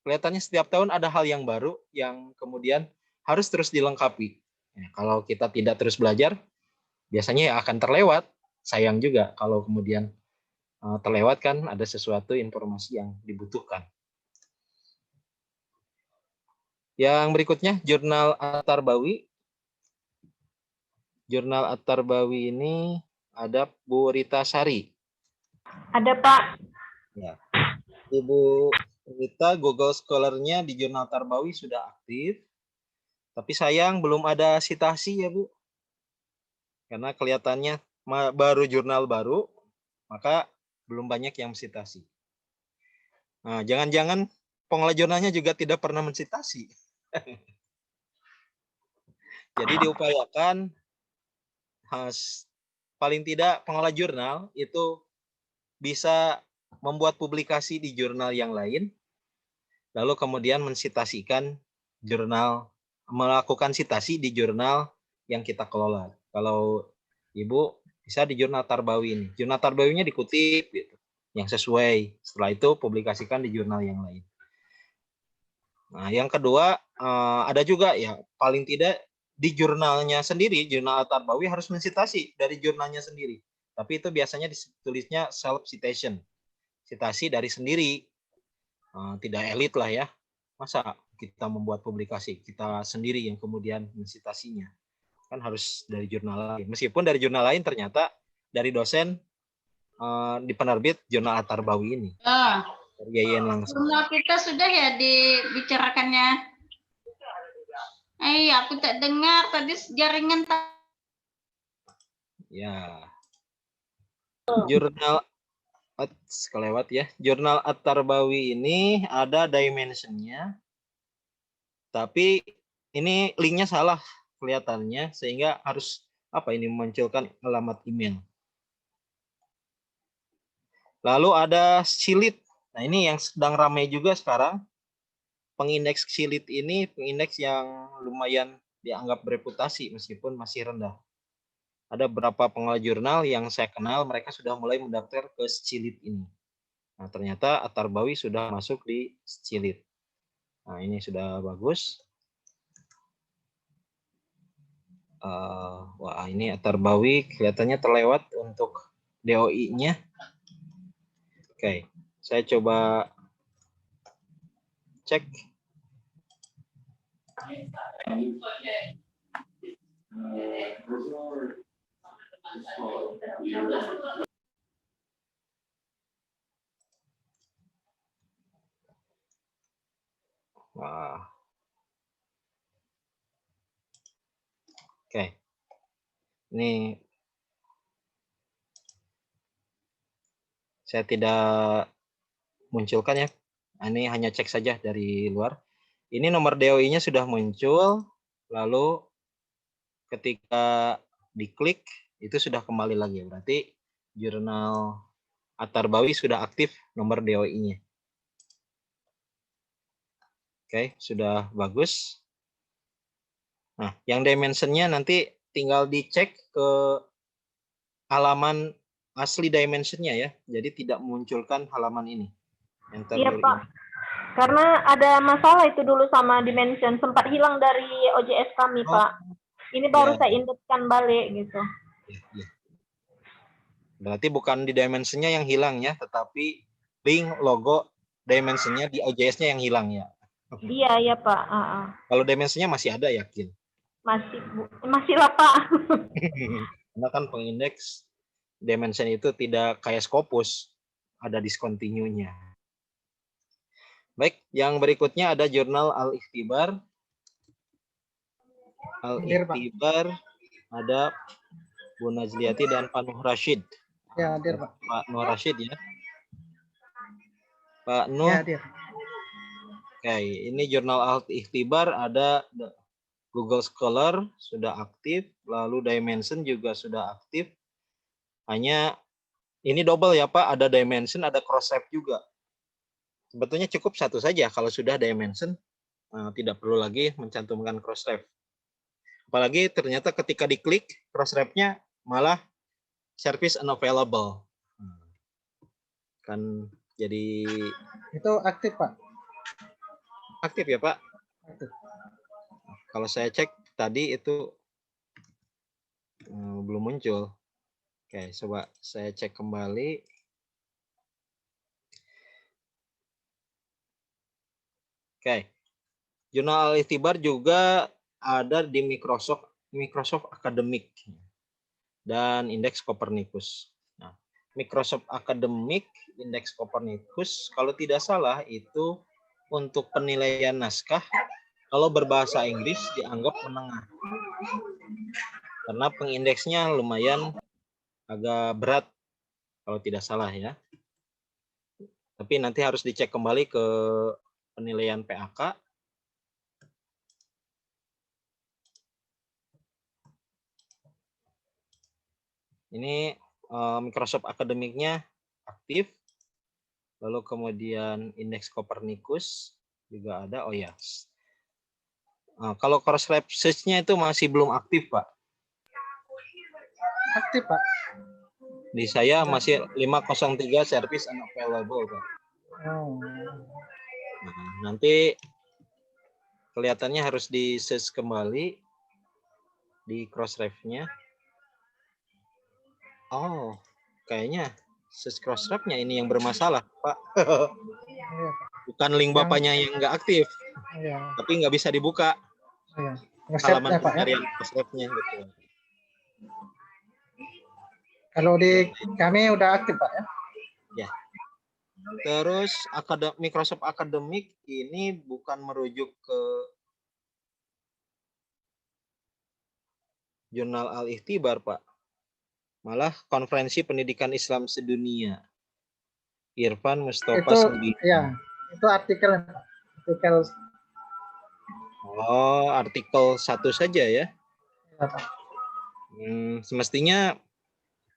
kelihatannya setiap tahun ada hal yang baru yang kemudian harus terus dilengkapi. Ya, kalau kita tidak terus belajar, biasanya ya akan terlewat. Sayang juga kalau kemudian terlewat kan ada sesuatu informasi yang dibutuhkan. Yang berikutnya, Jurnal At-Tarbawi. Jurnal At-Tarbawi ini ada Bu Rita Sari. Ada, Pak. Ya. Ibu Rita, Google Scholar-nya di Jurnal Tarbawi sudah aktif. Tapi sayang belum ada citasi ya Bu. Karena kelihatannya baru jurnal baru, maka belum banyak yang mensitasi. Nah, jangan-jangan pengelola jurnalnya juga tidak pernah mensitasi. Jadi diupayakan paling tidak pengelola jurnal itu bisa membuat publikasi di jurnal yang lain, lalu kemudian mensitasikan jurnal melakukan sitasi di jurnal yang kita kelola. Kalau Ibu bisa di jurnal Tarbawi ini. Jurnal Tarbawinya dikutip gitu, yang sesuai. Setelah itu publikasikan di jurnal yang lain. Nah, yang kedua ada juga ya paling tidak di jurnalnya sendiri, jurnal Tarbawi harus mensitasi dari jurnalnya sendiri. Tapi itu biasanya ditulisnya self citation, citasi dari sendiri, tidak elit lah ya. Masa kita membuat publikasi kita sendiri yang kemudian mensitasinya, kan harus dari jurnal lain. Meskipun dari jurnal lain ternyata dari dosen di penerbit jurnal Tarbawi ini. Dari YIN langsung. Jurnal kita sudah ya dibicarakannya. Aku tak dengar tadi jaringan. Ya. Jurnal kelewat ya. Jurnal At-Tarbawi ini ada dimensionnya. Tapi ini linknya salah kelihatannya sehingga harus munculkan alamat email. Lalu ada Silit. Nah, ini yang sedang ramai juga sekarang. Pengindeks Silit ini pengindeks yang lumayan dianggap bereputasi meskipun masih rendah. Ada beberapa pengelola jurnal yang saya kenal, mereka sudah mulai mendaftar ke Silit ini. Nah, ternyata At-Tarbawi sudah masuk di Silit. Nah, ini sudah bagus. Wah, ini At-Tarbawi kelihatannya terlewat untuk DOI-nya. Oke, saya coba cek. Wah. Oke. Ini saya tidak munculkan ya. Ini hanya cek saja dari luar. Ini nomor DOI-nya sudah muncul, lalu ketika diklik itu sudah kembali lagi. Berarti jurnal At-Tarbawi sudah aktif nomor DOI-nya. Oke, sudah bagus. Nah, yang dimensionnya nanti tinggal dicek ke halaman asli dimensionnya ya. Jadi tidak memunculkan halaman ini. Iya Pak. Karena ada masalah itu dulu sama dimension, sempat hilang dari OJS kami Pak. Ini baru saya indekskan balik gitu. Ya. Berarti bukan di dimensionnya yang hilang ya, tetapi link logo dimensionnya di OJS-nya yang hilang ya. Iya Pak. Kalau dimensionnya masih ada yakin? Masih lah Pak. Karena kan pengindeks dimension itu tidak kayak Scopus, ada discontinue-nya. Baik, yang berikutnya ada jurnal Al-Ikhtibar. Al-Ikhtibar ada Bu Nazliati dan Pak Nuh Rashid. Ya, hadir Pak. Pak Nuh Rashid ya. Pak Nuh. Ya, hadir. Oke, ini jurnal Al-Ikhtibar ada Google Scholar sudah aktif, lalu Dimension juga sudah aktif. Hanya ini double ya Pak, ada Dimension, ada Crossref juga. Sebetulnya cukup satu saja kalau sudah Dimension, tidak perlu lagi mencantumkan Crossref. Apalagi ternyata ketika diklik Crossref-nya malah service unavailable. Kan jadi itu aktif Pak. Aktif ya Pak? Aktif. Kalau saya cek tadi itu belum muncul. Oke, coba saya cek kembali. Oke, jurnal Al-Ikhtibar juga ada di Microsoft Academic dan indeks Copernicus. Nah, Microsoft Academic, indeks Copernicus, kalau tidak salah itu untuk penilaian naskah, kalau berbahasa Inggris dianggap menengah. Karena pengindeksnya lumayan agak berat, kalau tidak salah ya. Tapi nanti harus dicek kembali ke penilaian PAK. Ini Microsoft Academic-nya aktif. Lalu kemudian indeks Copernicus juga ada. Oh ya, Kalau cross reference-nya itu masih belum aktif, Pak. Aktif, Pak. Di saya masih 503 service unavailable, Pak. Oh. Nah, nanti kelihatannya harus di search kembali di crossref-nya. Oh, kayaknya search crossref-nya ini yang bermasalah, Pak. Bukan link bapaknya yang nggak aktif, tapi nggak bisa dibuka. Halaman pencarian crossref-nya, betul. Kalau di kami udah aktif, Pak, ya. Ya. Terus Microsoft Academic ini bukan merujuk ke Jurnal Al-Ikhtibar, Pak. Malah Konferensi Pendidikan Islam Sedunia. Irfan Mustafa Sendiri. Ya, itu artikel. Oh, artikel 1 saja ya. Semestinya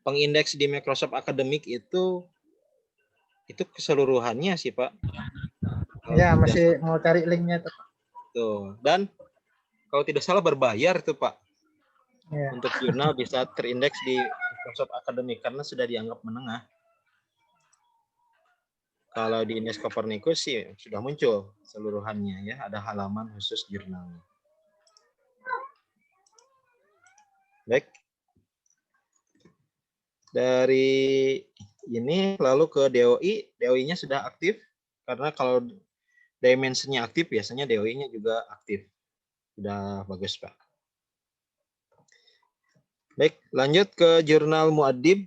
pengindeks di Microsoft Academic itu keseluruhannya sih, Pak. Ya, masih mau cari linknya tuh. Tuh. Dan kalau tidak salah berbayar tuh, Pak. Ya. Untuk jurnal bisa terindeks di Microsoft Academic karena sudah dianggap menengah. Kalau di Index Copernicus sih sudah muncul seluruhannya ya, ada halaman khusus jurnalnya. Baik. Dari ini lalu ke DOI, DOI-nya sudah aktif karena kalau dimensinya aktif biasanya DOI-nya juga aktif. Sudah bagus, Pak. Baik, lanjut ke jurnal Muad'Dib.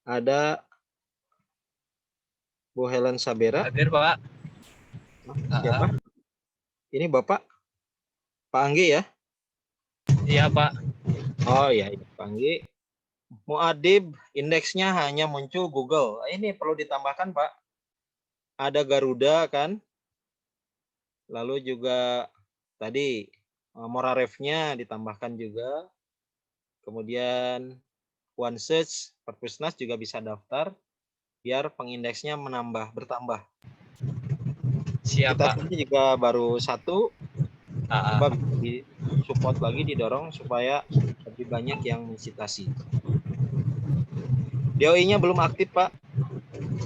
Ada Bu Helen Sabera. Hadir, Pak. Siapa? Ini Bapak? Pak Anggi ya? Iya, Pak. Oh iya, Pak Anggi. Muad'Dib indeksnya hanya muncul Google. Ini perlu ditambahkan, Pak. Ada Garuda kan? Lalu juga tadi Moraref-nya ditambahkan juga. Kemudian OneSearch, Perpusnas juga bisa daftar biar pengindeksnya bertambah. Siapa? Kita juga baru 1. Coba di support lagi, didorong supaya lebih banyak yang mensitasi. DOI-nya belum aktif, Pak.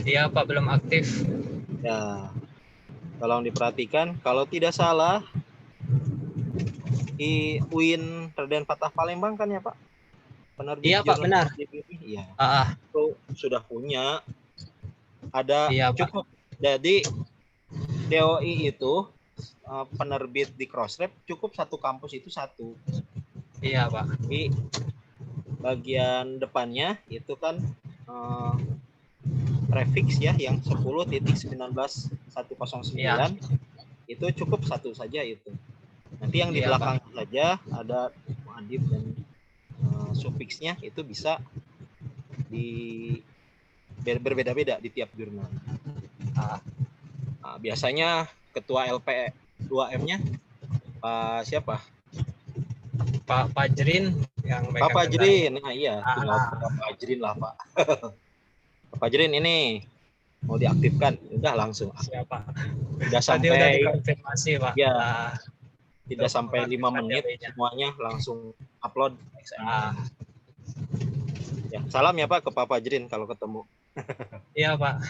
Iya, Pak, belum aktif. Ya, tolong diperhatikan. Kalau tidak salah, di UIN Raden Fatah Palembang kan ya, Pak? Penerbit iya, Pak, benar. Iya. Itu sudah punya. Ada iya, cukup. Pak. Jadi DOI itu penerbit di Crossref cukup satu kampus itu 1. Iya, Pak. Di bagian depannya itu kan prefix ya yang 10.19.109 iya. Itu cukup 1 saja itu. Nanti yang di belakang saja ada Muad'Dib dan sufiksnya itu bisa berbeda-beda di tiap jurnal. Biasanya ketua LP 2M-nya Pak siapa? Pak Fajrin yang Pak Fajrin. Nah iya, tinggal Pak Fajrin lah, Pak. Pak Fajrin ini mau diaktifkan, udah langsung. Siapa? Udah sampai udah dikonfirmasi, Pak. Ya. Tidak sampai 5 menit semuanya langsung upload. Ya, salam ya Pak ke Pak Fajrin kalau ketemu. Iya, Pak.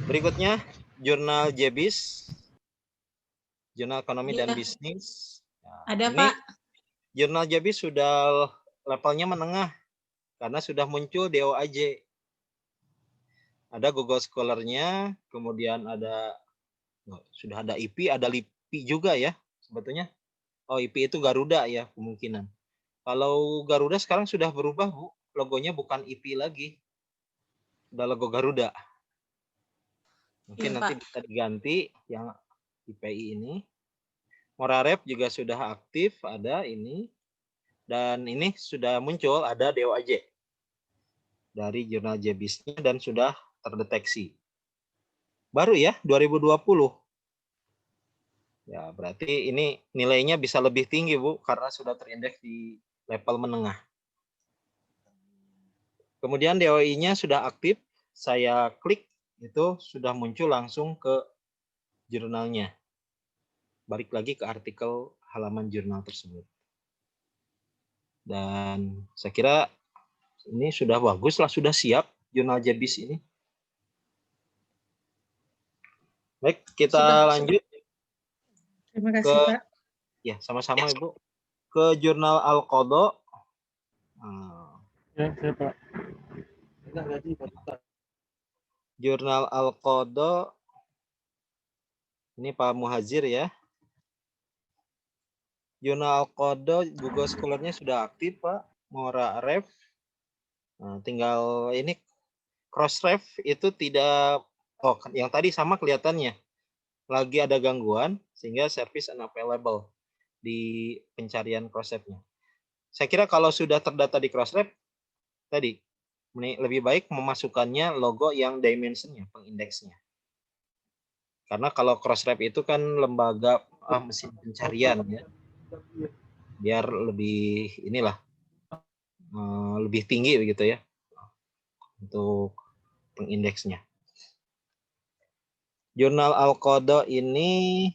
Berikutnya jurnal JBIS, Jurnal Ekonomi dan Bisnis. Ada, ini Pak. Jurnal JBIS sudah levelnya menengah karena sudah muncul DOAJ. Ada Google Scholar-nya, kemudian sudah ada IP, ada LIPI juga ya sebetulnya. Oh, IP itu Garuda ya kemungkinan. Kalau Garuda sekarang sudah berubah, Bu. Logonya bukan IP lagi. Sudah logo Garuda. Mungkin Iya, nanti Pak. bisa diganti yang IPI ini. Moraref juga sudah aktif, ada ini. Dan ini sudah muncul, ada DOAJ. Dari jurnal JBIS-nya dan sudah terdeteksi. Baru ya, 2020. Ya, berarti ini nilainya bisa lebih tinggi, Bu, karena sudah terindeks di level menengah. Kemudian DOI-nya sudah aktif, saya klik, itu sudah muncul langsung ke jurnalnya. Balik lagi ke artikel halaman jurnal tersebut. Dan saya kira ini sudah bagus lah, sudah siap jurnal JBIS ini. Baik, kita lanjut. Terima kasih, Pak. Ya, sama-sama Ibu. Ke jurnal Al-Qadha. Ya, Pak. Jurnal Al-Qadha. Ini Pak Muhazir ya. Jurnal Al-Qadha Google Scholar-nya sudah aktif, Pak. Mora Ref. Nah, tinggal ini Crossref itu tidak, yang tadi sama kelihatannya. Lagi ada gangguan sehingga service unavailable di pencarian Crossref-nya. Saya kira kalau sudah terdata di Crossref tadi lebih baik memasukkannya logo yang dimensionnya, pengindeksnya. Karena kalau Crossref itu kan lembaga mesin pencarian ya. Biar lebih lebih tinggi begitu ya untuk pengindeksnya. Jurnal Al-Qadha ini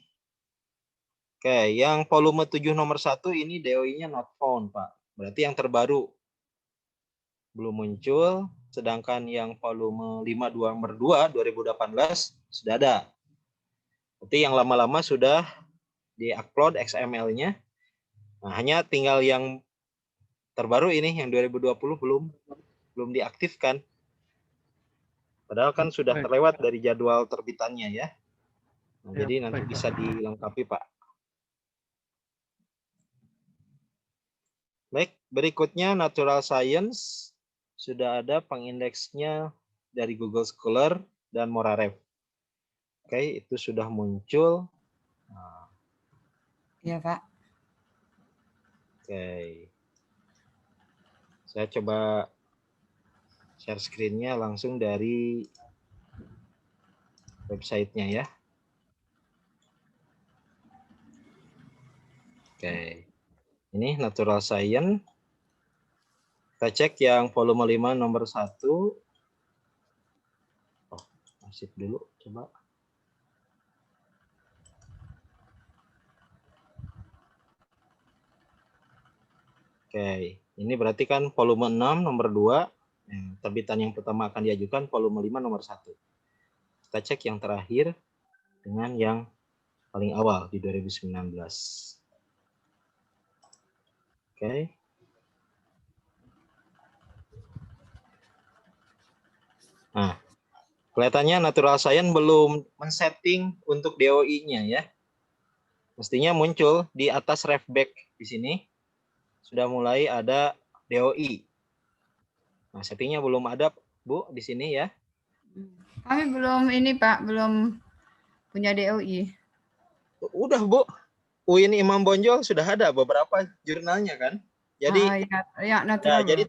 yang volume 7 nomor 1 ini DOI-nya not found, Pak. Berarti yang terbaru belum muncul, sedangkan yang volume 5 nomor 2 2018 sudah ada. Berarti yang lama-lama sudah di-upload XML-nya. Nah, hanya tinggal yang terbaru ini yang 2020 belum diaktifkan. Padahal kan sudah terlewat dari jadwal terbitannya ya. Nah, jadi nanti bisa dilengkapi, Pak. Baik, berikutnya Natural Science. Sudah ada pengindeksnya dari Google Scholar dan Moraref. Oke, itu sudah muncul. Iya, Pak. Oke. Saya coba share screen-nya langsung dari website-nya ya. Oke. Ini Natural Science. Kita cek yang volume 5 nomor 1. Masih dulu coba. Oke, ini berarti kan volume 6 nomor 2. Terbitan yang pertama akan diajukan volume 5 nomor 1. Kita cek yang terakhir dengan yang paling awal di 2019. Oke. Nah, kelihatannya Natural Science belum men-setting untuk DOI-nya ya. Mestinya muncul di atas refback di sini. Sudah mulai ada DOI. Nah, settingnya belum ada, Bu, di sini ya. Kami belum ini, Pak, belum punya DOI. Udah, Bu. UIN Imam Bonjol sudah ada beberapa jurnalnya kan. Jadi jadi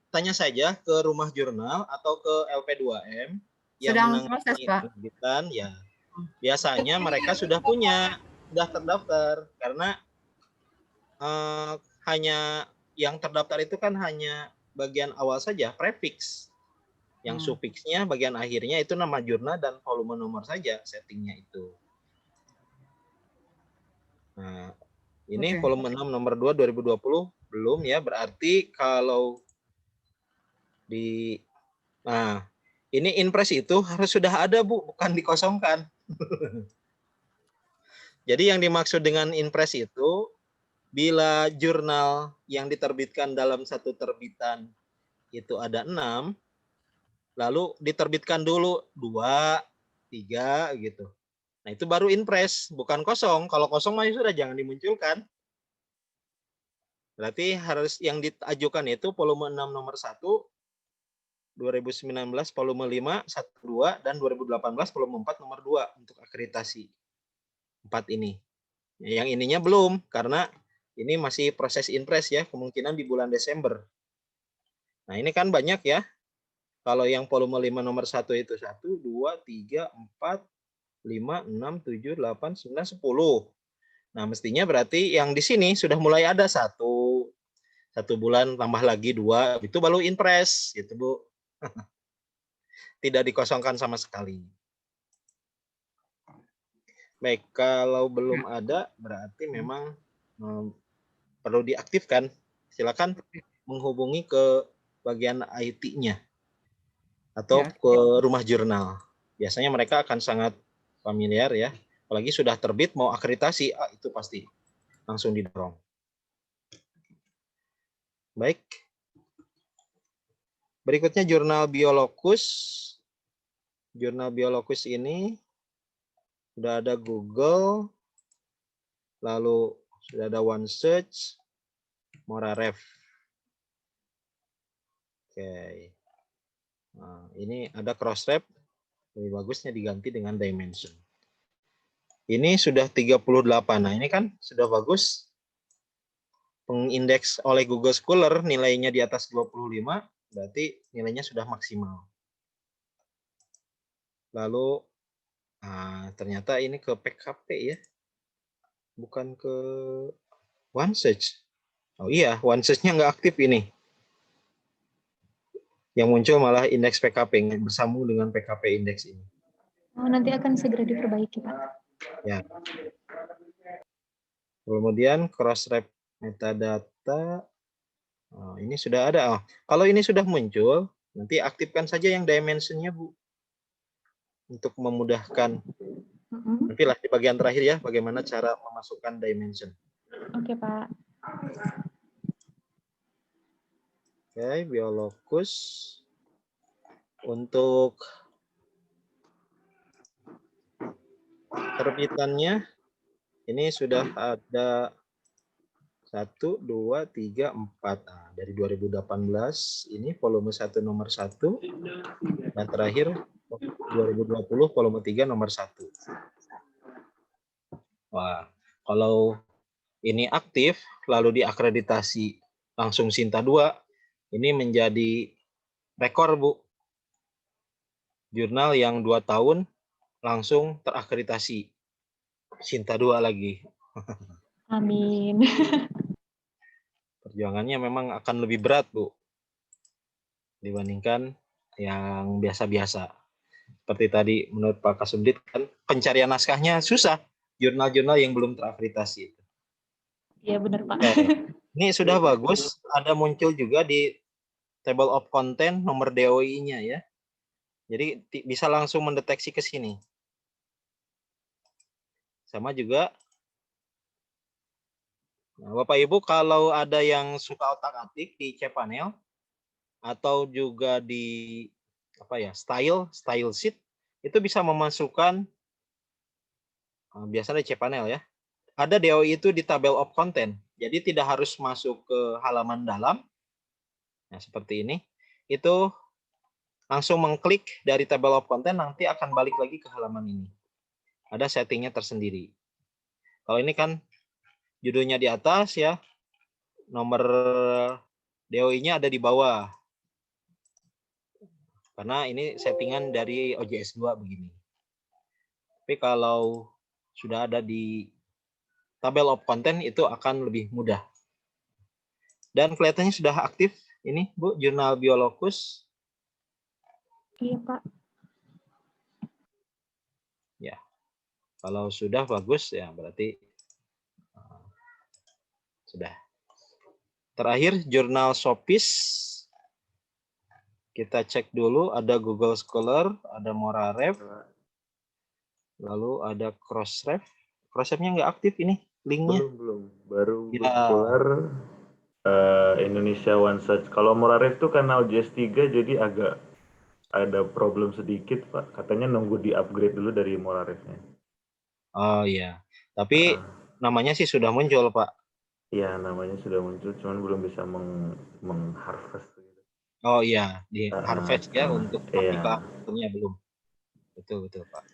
tanya saja ke Rumah Jurnal atau ke LP2M yang sedang proses, Pak. Terbitan ya. Biasanya mereka sudah punya, sudah terdaftar karena hanya yang terdaftar itu kan hanya bagian awal saja, prefix. Yang sufiksnya bagian akhirnya itu nama jurnal dan volume nomor saja settingnya itu. Nah, ini volume 6 nomor 2 2020 belum ya, berarti kalau ini impress itu harus sudah ada, Bu, bukan dikosongkan. Jadi yang dimaksud dengan impress itu bila jurnal yang diterbitkan dalam satu terbitan itu ada 6, lalu diterbitkan dulu 2, 3 gitu. Nah, itu baru impress, bukan kosong. Kalau kosong mah sudah jangan dimunculkan. Berarti harus yang diajukan itu volume 6 nomor 1, 2019 volume 5, 1, 2, dan 2018 volume 4 nomor 2 untuk akreditasi. 4 ini. Yang ininya belum, karena ini masih proses impress ya, kemungkinan di bulan Desember. Nah, ini kan banyak ya. Kalau yang volume 5 nomor 1 itu 1, 2, 3, 4, 5, 6, 7, 8, 9, 10. Nah, mestinya berarti yang di sini sudah mulai ada 1 bulan tambah lagi 2, itu baru impress gitu, Bu. Tidak dikosongkan sama sekali. Baik, kalau belum ada berarti memang perlu diaktifkan. Silakan menghubungi ke bagian IT-nya atau Ya. ke rumah jurnal. Biasanya mereka akan sangat familiar ya. Apalagi sudah terbit mau akreditasi, itu pasti langsung didorong. Baik. Berikutnya jurnal Biolokus. Jurnal Biolokus ini sudah ada Google, lalu sudah ada OneSearch, Moraref. Oke. Nah, ini ada Crossref, lebih bagusnya diganti dengan Dimension. Ini sudah 38. Nah, ini kan sudah bagus. Pengindeks oleh Google Scholar nilainya di atas 25, berarti nilainya sudah maksimal. Lalu ternyata ini ke PKP ya. Bukan ke OneSearch. Oh iya, OneSearch-nya nggak aktif ini. Yang muncul malah indeks PKP, bersambung dengan PKP indeks ini. Oh, nanti akan segera diperbaiki, Pak. Ya. Kemudian Crossref metadata. Oh, ini sudah ada. Oh, kalau ini sudah muncul, nanti aktifkan saja yang dimension-nya, Bu. Untuk memudahkan. Nantilah di bagian terakhir ya, bagaimana cara memasukkan dimension. Oke, Pak. Oke, Biolokus. Untuk terbitannya, ini sudah ada 1, 2, 3, 4. Nah, dari 2018, ini volume 1 nomor 1. Dan terakhir, 2020 volume 3 nomor 1. Wah, kalau ini aktif, lalu diakreditasi langsung Sinta 2, ini menjadi rekor, Bu. Jurnal yang 2 tahun langsung terakreditasi. Sinta 2 lagi. Amin. Perjuangannya memang akan lebih berat, Bu. Dibandingkan yang biasa-biasa. Seperti tadi menurut Pak Kasubdit kan pencarian naskahnya susah. Jurnal-jurnal yang belum terakreditasi. Iya benar, Pak. Ini sudah bagus. Ada muncul juga di table of content nomor DOI-nya ya. Jadi bisa langsung mendeteksi ke sini. Sama juga. Nah, Bapak Ibu kalau ada yang suka otak-atik di cPanel atau juga di style sheet itu bisa memasukkan biasanya di cPanel ya. Ada DOI itu di table of content. Jadi tidak harus masuk ke halaman dalam. Nah, seperti ini. Itu langsung mengklik dari table of content nanti akan balik lagi ke halaman ini. Ada settingnya tersendiri. Kalau ini kan judulnya di atas ya. Nomor DOI-nya ada di bawah. Karena ini settingan dari OJS 2 begini. Tapi kalau sudah ada di tabel of content itu akan lebih mudah. Dan kelihatannya sudah aktif ini, Bu, jurnal Biolokus. Iya, Pak. Ya. Kalau sudah bagus ya berarti sudah. Terakhir jurnal Sopis. Kita cek dulu ada Google Scholar, ada Moraref. Lalu ada Crossref. Crossref-nya nggak aktif ini linknya. Belum. Baru Ya. Scholar, Indonesia OneSearch. Kalau Moraref itu karena OJS 3 jadi agak ada problem sedikit, Pak. Katanya nunggu di-upgrade dulu dari Moraref-nya. Oh iya. Tapi namanya sih sudah muncul, Pak. Iya, namanya sudah muncul, cuman belum bisa mengharvest. Oh iya, di harvest ya untuk iya. aplikatornya belum. Betul, Pak.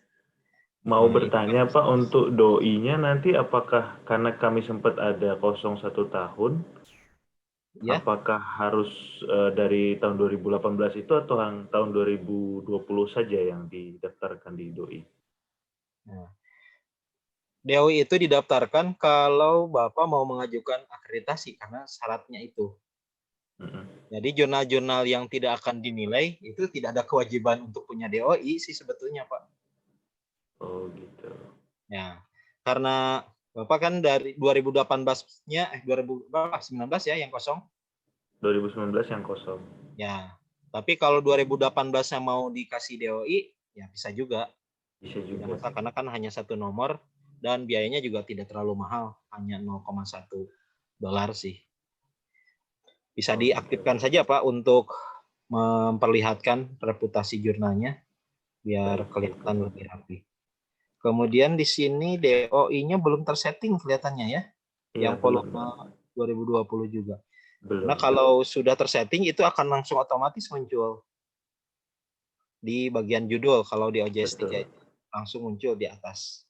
Mau bertanya Pak, untuk DOI-nya nanti apakah karena kami sempat ada 01 tahun, ya? Apakah harus dari tahun 2018 itu atau tahun 2020 saja yang didaftarkan di DOI? Nah, DOI itu didaftarkan kalau Bapak mau mengajukan akreditasi karena syaratnya itu. Jadi jurnal-jurnal yang tidak akan dinilai itu tidak ada kewajiban untuk punya DOI sih sebetulnya, Pak. Oh gitu. Ya, karena Bapak kan dari 2018-nya 2019 ya yang kosong. 2019 yang kosong. Ya, tapi kalau 2018-nya mau dikasih DOI, ya bisa juga. Bisa juga. Tidak masalah, karena kan hanya satu nomor dan biayanya juga tidak terlalu mahal, hanya 0,1 dolar sih. Bisa diaktifkan saja Pak untuk memperlihatkan reputasi jurnalnya biar kelihatan lebih rapi. Kemudian di sini DOI-nya belum tersetting kelihatannya ya. Iya, Yang volume 2020 juga. Belum. Nah, kalau sudah tersetting itu akan langsung otomatis muncul di bagian judul kalau di OJS 3 itu langsung muncul di atas.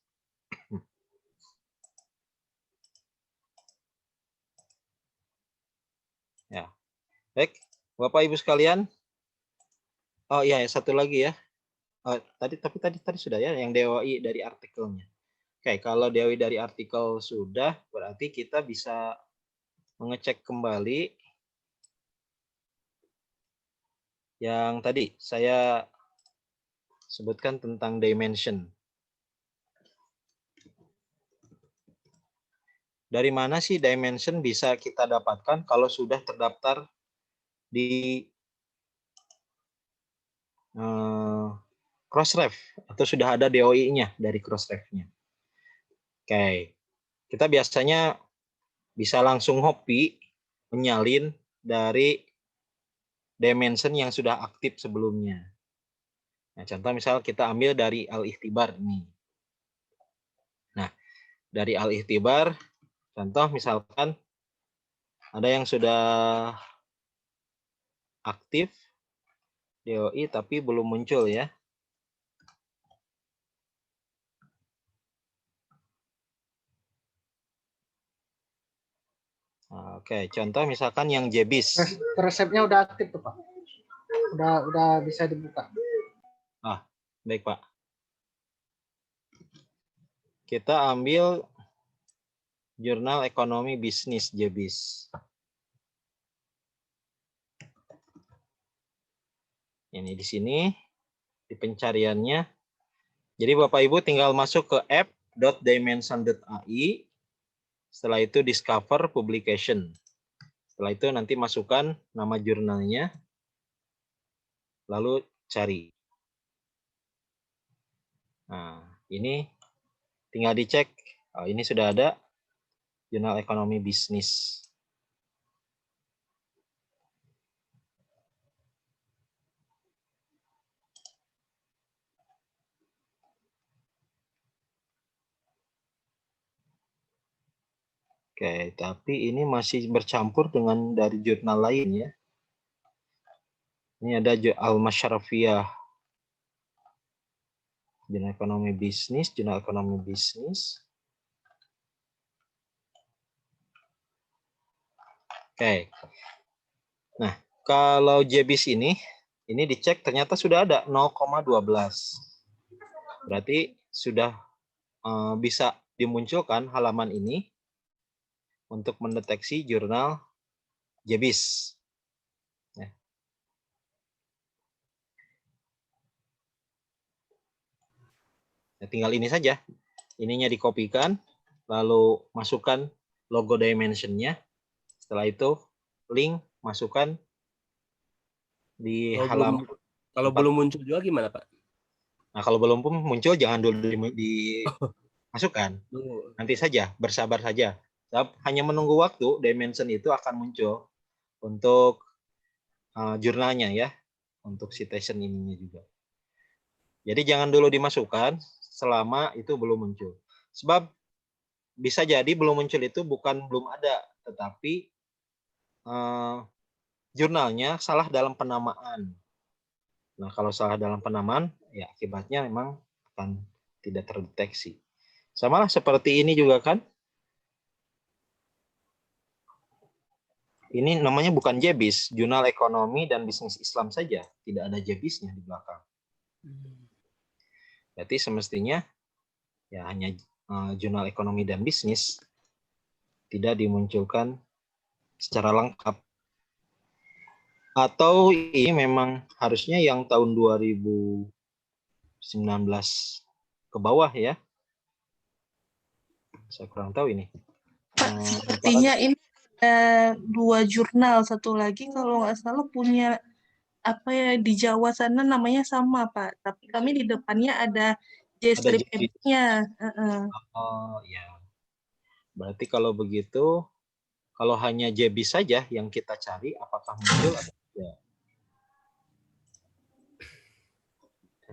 Ya. Baik, Bapak Ibu sekalian. Oh iya, satu lagi ya. Tadi sudah ya yang DOI dari artikelnya. Oke, kalau DOI dari artikel sudah, berarti kita bisa mengecek kembali yang tadi saya sebutkan tentang dimension. Dari mana sih dimension bisa kita dapatkan kalau sudah terdaftar di Crossref atau sudah ada DOI-nya dari Crossref-nya. Oke, kita biasanya bisa langsung copy, menyalin dari dimension yang sudah aktif sebelumnya. Nah, contoh misal kita ambil dari Al-Ikhtibar ini. Nah, dari Al-Ikhtibar, contoh misalkan ada yang sudah aktif DOI tapi belum muncul ya. Oke, contoh misalkan yang JBIS. Resepnya udah aktif tuh Pak. Udah bisa dibuka. Ah, baik Pak. Kita ambil Jurnal Ekonomi Bisnis JBIS. Ini di sini di pencariannya. Jadi Bapak Ibu tinggal masuk ke app.dimension.ai. Setelah itu discover publication. Setelah itu nanti masukkan nama jurnalnya. Lalu cari. Nah, ini tinggal dicek. Oh, ini sudah ada Jurnal Ekonomi Bisnis. Oke, tapi ini masih bercampur dengan dari jurnal lain ya. Ini ada Al-Masyarafiyah. Jurnal Ekonomi Bisnis, Jurnal Ekonomi Bisnis. Oke. Nah, kalau JBIS ini dicek ternyata sudah ada 0,12. Berarti sudah bisa dimunculkan halaman ini untuk mendeteksi jurnal JBIS. Ya. Ya, tinggal ini saja. Ininya dikopikan, lalu masukkan logo dimension-nya. Setelah itu link masukkan di halaman. Kalau belum muncul juga gimana Pak? Nah, kalau belum muncul jangan dulu dimasukkan. Nanti saja, bersabar saja. Hanya menunggu waktu, dimension itu akan muncul untuk jurnalnya ya, untuk citation ininya juga. Jadi jangan dulu dimasukkan selama itu belum muncul. Sebab bisa jadi belum muncul itu bukan belum ada, tetapi jurnalnya salah dalam penamaan. Nah, kalau salah dalam penamaan, ya akibatnya memang akan tidak terdeteksi. Sama lah seperti ini juga kan. Ini namanya bukan JBIS, Jurnal Ekonomi dan Bisnis Islam saja. Tidak ada JBIS-nya di belakang. Berarti semestinya ya hanya Jurnal Ekonomi dan Bisnis tidak dimunculkan secara lengkap. Atau ini memang harusnya yang tahun 2019 ke bawah ya. Saya kurang tahu ini. Sepertinya ini ada 2 jurnal, satu lagi kalau nggak salah punya apa ya di Jawa sana namanya sama Pak, tapi kami di depannya ada J-strip nya. Oh ya, berarti kalau begitu, kalau hanya JBIS saja yang kita cari, apakah muncul atau tidak?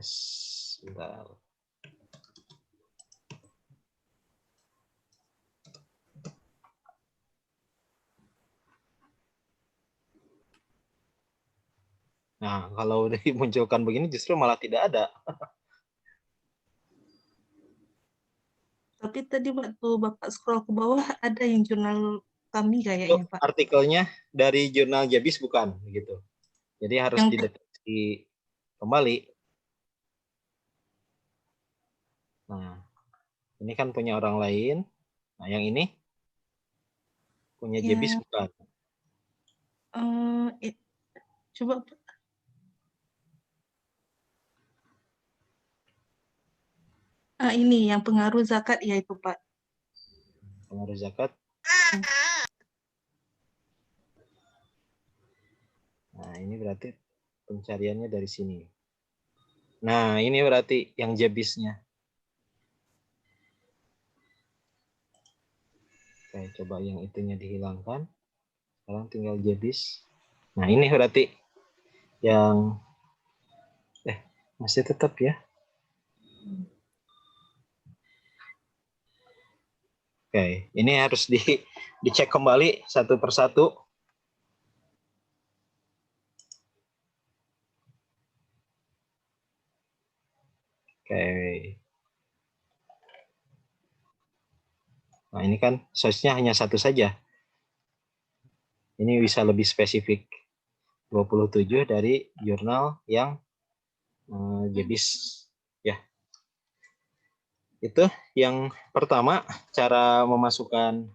Sebentar. Nah, kalau dimunculkan begini justru malah tidak ada. Tapi tadi waktu Bapak scroll ke bawah ada yang jurnal kami kayaknya Pak. Artikelnya dari jurnal JBIS bukan, gitu. Jadi harus dideteksi kembali. Nah, ini kan punya orang lain. Nah, yang ini punya JBIS bukan. Coba Pak. Ini yang pengaruh zakat ya itu Pak. Pengaruh zakat. Nah, ini berarti pencariannya dari sini. Nah, ini berarti yang JBIS-nya. Oke, coba yang itunya dihilangkan. Sekarang tinggal JBIS. Nah, ini berarti yang masih tetap ya. Oke, ini harus dicek kembali satu persatu. Oke. Nah, ini kan source-nya hanya satu saja. Ini bisa lebih spesifik. 27 dari jurnal yang JBIS. Ya. Itu yang pertama, cara memasukkan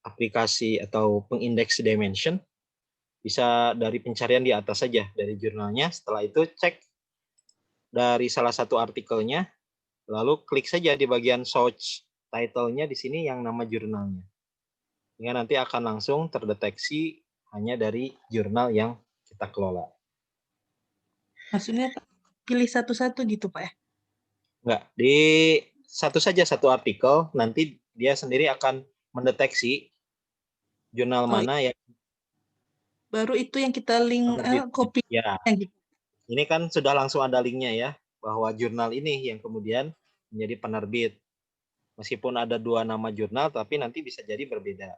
aplikasi atau pengindeks dimension. Bisa dari pencarian di atas saja, dari jurnalnya. Setelah itu cek dari salah satu artikelnya, lalu klik saja di bagian search title-nya di sini yang nama jurnalnya. Sehingga nanti akan langsung terdeteksi hanya dari jurnal yang kita kelola. Maksudnya pilih satu-satu gitu Pak ya? Enggak, di satu saja satu artikel, nanti dia sendiri akan mendeteksi jurnal mana yang baru itu yang kita link copy. Ya. Ini kan sudah langsung ada linknya ya, bahwa jurnal ini yang kemudian menjadi penerbit. Meskipun ada 2 nama jurnal, tapi nanti bisa jadi berbeda.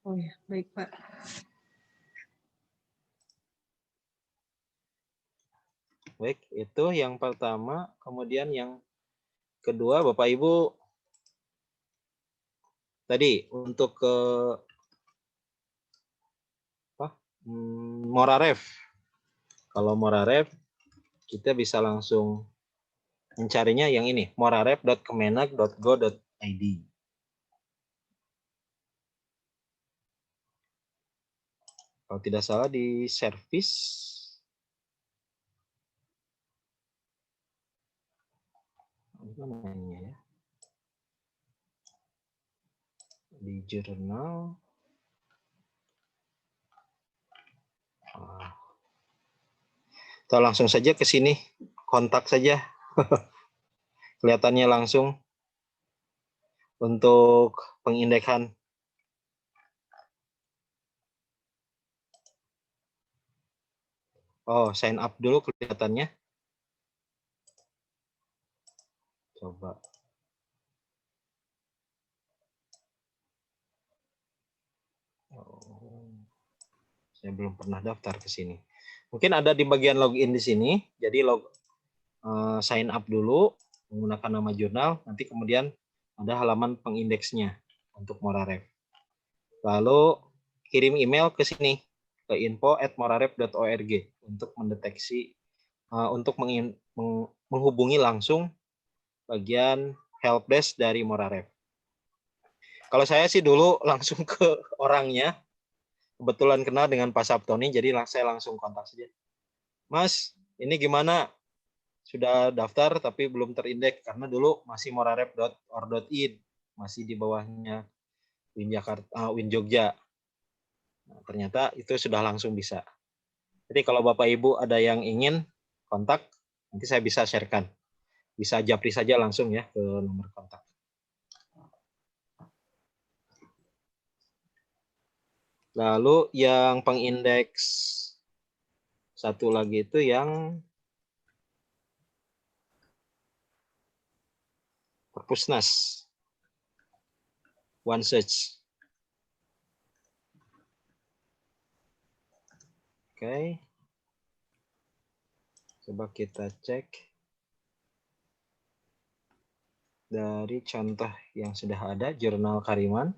Oh ya, baik Pak. Baik, itu yang pertama. Kemudian yang kedua, Bapak Ibu, tadi untuk ke Moraref. Kalau Moraref, kita bisa langsung mencarinya yang ini, moraref.kemenag.go.id. Kalau tidak salah di service. Namanya ya, di jurnal atau langsung saja ke sini, kontak saja. Kelihatannya langsung untuk pengindeksan. Oh, sign up dulu kelihatannya. Coba. Oh, saya belum pernah daftar ke sini. Mungkin ada di bagian login di sini. Jadi sign up dulu menggunakan nama jurnal. Nanti kemudian ada halaman pengindeksnya untuk Moraref. Lalu kirim email ke sini ke info@moraref.org untuk mendeteksi, untuk menghubungi langsung bagian helpdesk dari Moraref. Kalau saya sih dulu langsung ke orangnya, kebetulan kenal dengan Pak Saptoni, jadi saya langsung kontak saja. Mas, ini gimana? Sudah daftar tapi belum terindeks karena dulu masih moraref.or.id. masih di bawahnya Win Jakarta, Win Jogja. Nah, ternyata itu sudah langsung bisa. Jadi kalau Bapak Ibu ada yang ingin kontak, nanti saya bisa sharekan. Bisa japri saja langsung ya ke nomor kontak. Lalu yang pengindeks satu lagi itu yang Perpusnas. One Search. Oke. Coba kita cek dari contoh yang sudah ada, Jurnal Kariman.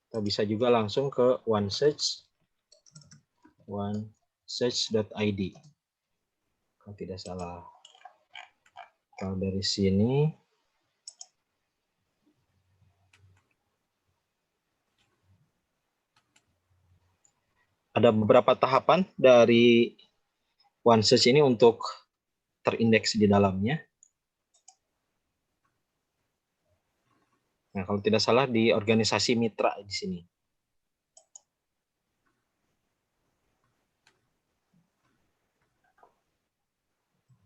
Kita bisa juga langsung ke onesearch.id. Kalau tidak salah. Kalau dari sini ada beberapa tahapan dari OneSearch ini untuk terindeks di dalamnya. Nah, kalau tidak salah di organisasi mitra di sini.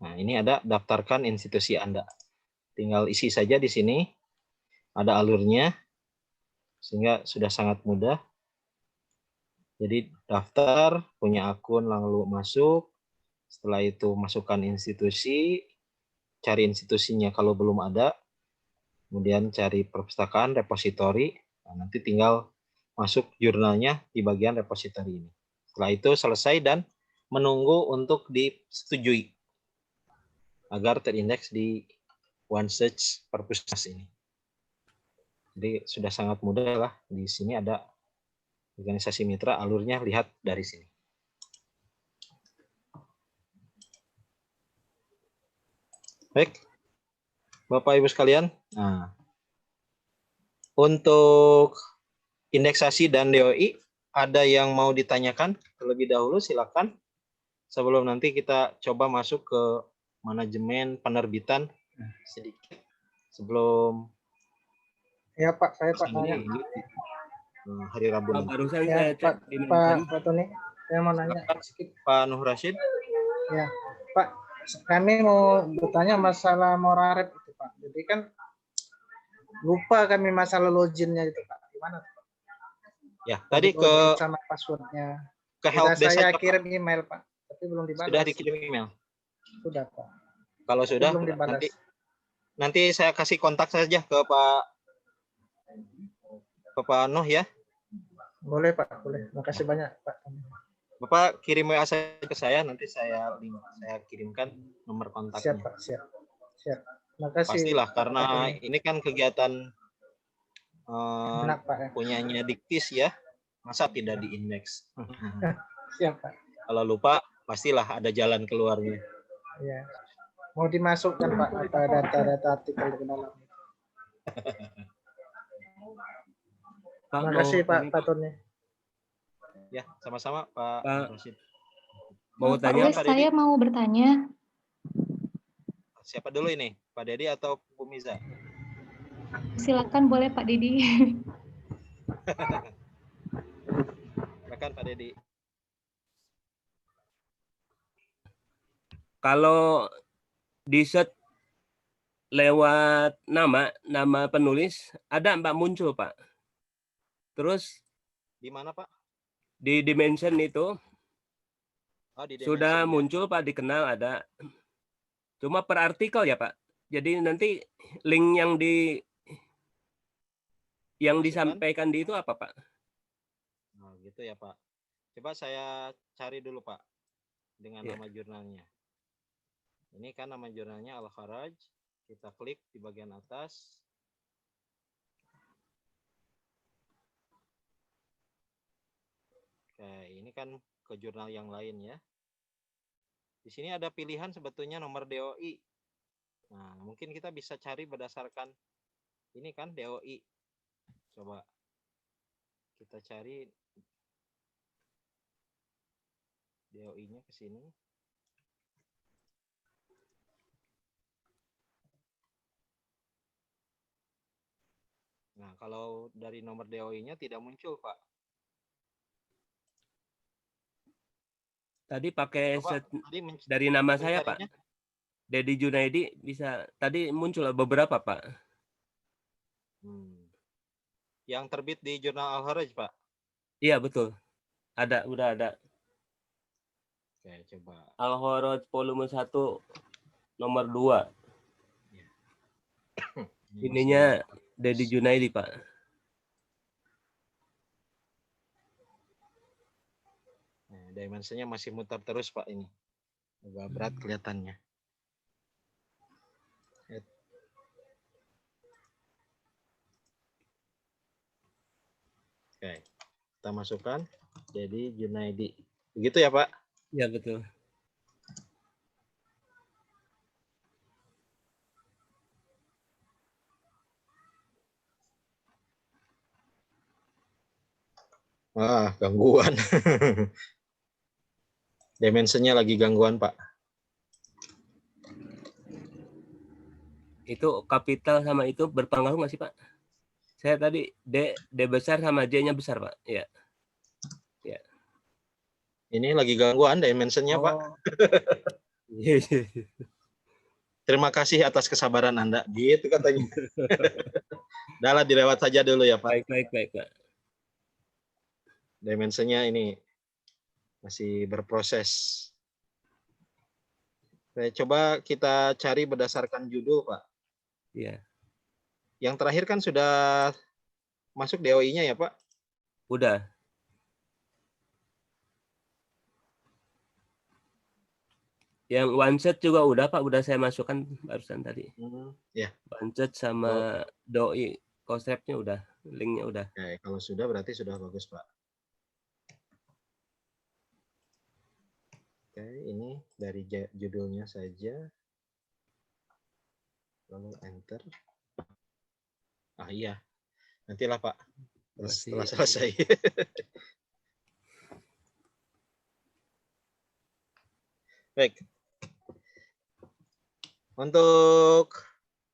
Nah, ini ada daftarkan institusi Anda. Tinggal isi saja di sini. Ada alurnya, sehingga sudah sangat mudah. Jadi daftar, punya akun, lalu masuk. Setelah itu masukkan institusi, cari institusinya kalau belum ada. Kemudian cari perpustakaan, repositori. Nah, nanti tinggal masuk jurnalnya di bagian repositori ini. Setelah itu selesai dan menunggu untuk disetujui agar terindeks di OneSearch Perpusnas ini. Jadi sudah sangat mudah lah. Di sini ada organisasi mitra, alurnya lihat dari sini. Baik, Bapak Ibu sekalian. Nah, untuk indeksasi dan DOI, ada yang mau ditanyakan terlebih dahulu, silakan. Sebelum nanti kita coba masuk ke manajemen penerbitan sedikit. Sebelum Ya Pak, saya Pak nanya. Hari Rabu nanti. Barusan Ya, saya cek di Pak Tony, saya mau nanya sedikit. Pak Nuh Rashid. Ya, Pak, kami mau bertanya masalah Morarep itu Pak. Jadi kan lupa kami masalah loginnya itu Pak. Gimana Pak? Ya, tadi ke sama passwordnya. ke help desk saya saja, kirim email Pak, tapi belum dibalas. Sudah dikirim email. Sudah Pak. Kalau sudah, belum dibalas. nanti saya kasih kontak saja ke Pak Nuh ya. Boleh Pak, boleh. Makasih banyak Pak. Bapak kirim WA saya ke saya, nanti saya kirimkan nomor kontaknya. Siap Pak, siap. Siap. Makasih. Pastilah, karena ini kan kegiatan Enak, Pak, ya. punyanya Diktis ya, masa tidak diindeks. Siap Pak. Kalau lupa, pastilah ada jalan keluarnya. Ya. Mau dimasukkan Pak apa data-data artikel ke dalam. Terima kasih Pak Tony. Ya, sama-sama Pak Rashid. Mau Pak tanya? Wes, saya mau bertanya. Siapa dulu ini? Pak Dedi atau Bu Miza? Silakan boleh Pak Didi. Silakan Pak Dedi. Kalau di set lewat nama penulis ada Mbak muncul Pak. Terus di mana Pak? Di dimension itu di sudah dimension, muncul Pak, dikenal ada. Cuma per artikel ya Pak. Jadi nanti link yang disampaikan di itu apa Pak? Nah, gitu ya Pak. Coba saya cari dulu Pak dengan nama jurnalnya. Ini kan nama jurnalnya Al-Kharaj. Kita klik di bagian atas. Oke, ini kan ke jurnal yang lain ya. Di sini ada pilihan sebetulnya nomor DOI. Nah, mungkin kita bisa cari berdasarkan ini kan DOI. Coba kita cari DOI-nya ke sini. Nah, kalau dari nomor DOI-nya tidak muncul, Pak. Tadi pakai Coba tadi dari nama saya, Pak. mencarinya. Dedi Junaidi bisa. Tadi muncul beberapa, Pak. Yang terbit di Jurnal Al-Kharaj, Pak. Iya, betul. Ada, udah ada. Oke, coba. Al-Kharaj volume 1 nomor 2. Ininya Dedi Junaidi, Pak. Nah, dimensinya masih mutar terus, Pak, ini. Agak berat kelihatannya. Oke, kita masukkan. Jadi Junaidi. Begitu ya, Pak? Iya, betul. Wah, gangguan. Dimensinya lagi gangguan, Pak. Itu kapital sama itu berpengaruh nggak sih, Pak? Saya tadi D besar sama J-nya besar, Pak. Iya. Ya. Ini lagi gangguan dimensinya, Pak. Terima kasih atas kesabaran Anda. Gitu katanya. Udahlah, dilewat saja dulu ya, Pak. Baik, Pak. Dimensinya ini masih berproses. Coba kita cari berdasarkan judul, Pak. Iya. Yang terakhir kan sudah masuk DOI-nya ya, Pak? Udah. Yang one shot juga udah, Pak. Udah saya masukkan barusan tadi. Ya. One shot sama DOI. Konsepnya udah. Linknya udah. Oke, kalau sudah berarti sudah bagus, Pak. Oke, ini dari judulnya saja. Lalu enter. Ah iya, nantilah Pak. Setelah selesai. Baik. Untuk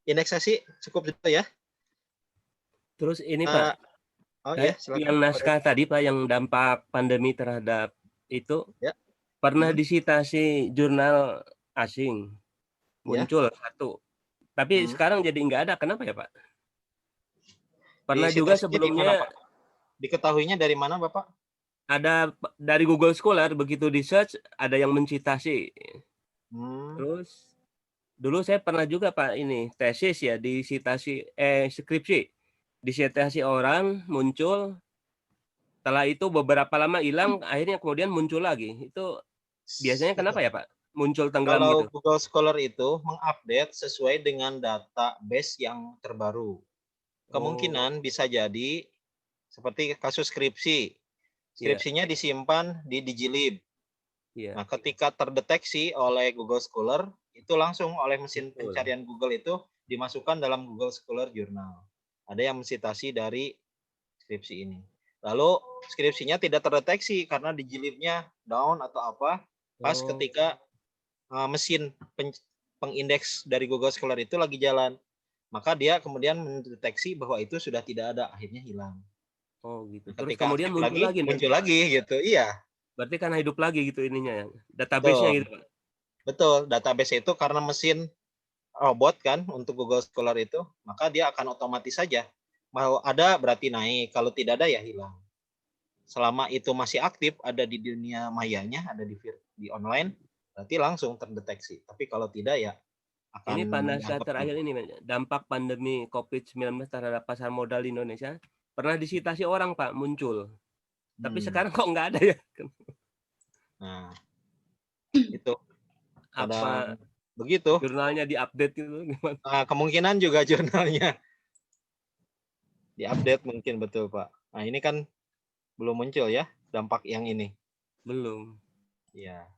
indeksasi cukup itu ya. Terus ini Pak. Ya, silakan. Yang naskah tadi Pak, yang dampak pandemi terhadap itu. Ya. Pernah disitasi jurnal asing, muncul satu, tapi sekarang jadi nggak ada. Kenapa ya Pak? Pernah juga sebelumnya. Diketahuinya dari mana Bapak? Ada dari Google Scholar, begitu di search ada yang mencitasi. Terus dulu saya pernah juga Pak ini tesis ya disitasi skripsi, disitasi orang muncul. Setelah itu beberapa lama hilang, akhirnya kemudian muncul lagi. Itu biasanya kenapa ya Pak? Muncul tenggelam Kalau gitu. Google Scholar itu mengupdate sesuai dengan database yang terbaru. Kemungkinan bisa jadi seperti kasus skripsi. Skripsinya disimpan di Digilib. Nah, ketika terdeteksi oleh Google Scholar, itu langsung oleh mesin pencarian Google itu dimasukkan dalam Google Scholar Journal. Ada yang mensitasi dari skripsi ini. Lalu skripsinya tidak terdeteksi karena Digilibnya down atau apa. Pas ketika mesin pengindeks dari Google Scholar itu lagi jalan, maka dia kemudian mendeteksi bahwa itu sudah tidak ada, akhirnya hilang. Oh gitu. Terus kemudian muncul lagi gitu. Iya. Berarti kan hidup lagi gitu ininya, database-nya gitu Pak. Betul, database itu karena mesin robot kan untuk Google Scholar itu, maka dia akan otomatis saja. Mau ada berarti naik, kalau tidak ada ya hilang. Selama itu masih aktif, ada di dunia mayanya, ada di online, berarti langsung terdeteksi. Tapi kalau tidak ya akan. Ini naskah terakhir ini, dampak pandemi COVID-19 terhadap pasar modal di Indonesia. Pernah disitasi orang Pak, muncul. Tapi sekarang kok nggak ada ya? Nah, itu. Apa begitu? Jurnalnya diupdate itu gimana? Nah, kemungkinan juga jurnalnya diupdate mungkin, betul Pak. Nah, ini kan belum muncul ya dampak yang ini. Belum. Ya.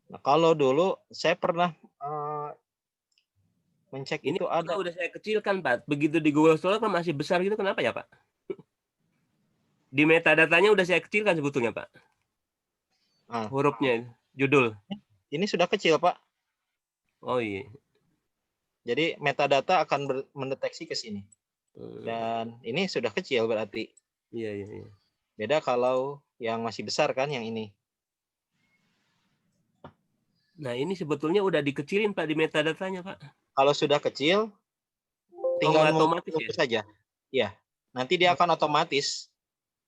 Nah, kalau dulu saya pernah mencek ini itu ada. Udah saya kecilkan Pak. Begitu di Google Scholar kan masih besar gitu, kenapa ya Pak? Di metadatanya udah saya kecilkan sebetulnya, Pak. Hurufnya, judul. Ini sudah kecil, Pak. Oh iya. Jadi metadata akan mendeteksi ke sini. Dan ini sudah kecil berarti. Iya. Beda kalau yang masih besar kan yang ini. Nah, ini sebetulnya udah dikecilin, Pak, di metadatanya, Pak. Kalau sudah kecil, tinggal nggak otomatis mengubah saja. Ya, nanti dia akan otomatis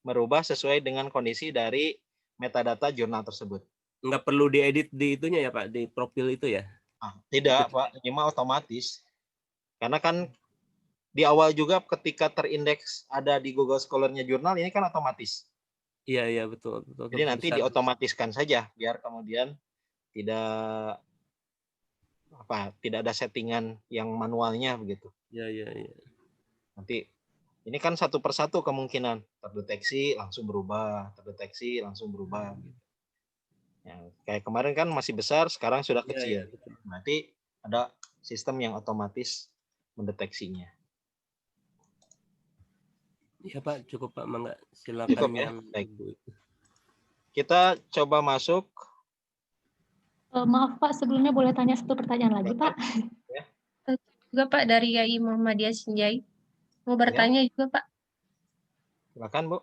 merubah sesuai dengan kondisi dari metadata jurnal tersebut. Nggak perlu diedit di itunya ya, Pak, di profil itu ya? Tidak, Pak. Ini mah otomatis. Karena kan di awal juga ketika terindeks ada di Google Scholar-nya jurnal, ini kan otomatis. Iya, betul. Jadi nanti diotomatiskan saja, biar kemudian tidak ada settingan yang manualnya begitu. Iya. Nanti ini kan satu persatu kemungkinan terdeteksi langsung berubah, terdeteksi langsung berubah. Gitu. Ya, kayak kemarin kan masih besar, sekarang sudah kecil. Berarti ada sistem yang otomatis mendeteksinya. Iya Pak, cukup Pak, mangga silakan. Cukup ya, baik. Kita coba masuk. Maaf Pak, sebelumnya boleh tanya satu pertanyaan lagi Pak? Ya. Juga Pak dari YAI Muhammadiyah Sinjai. Mau bertanya juga Pak. Silakan Bu.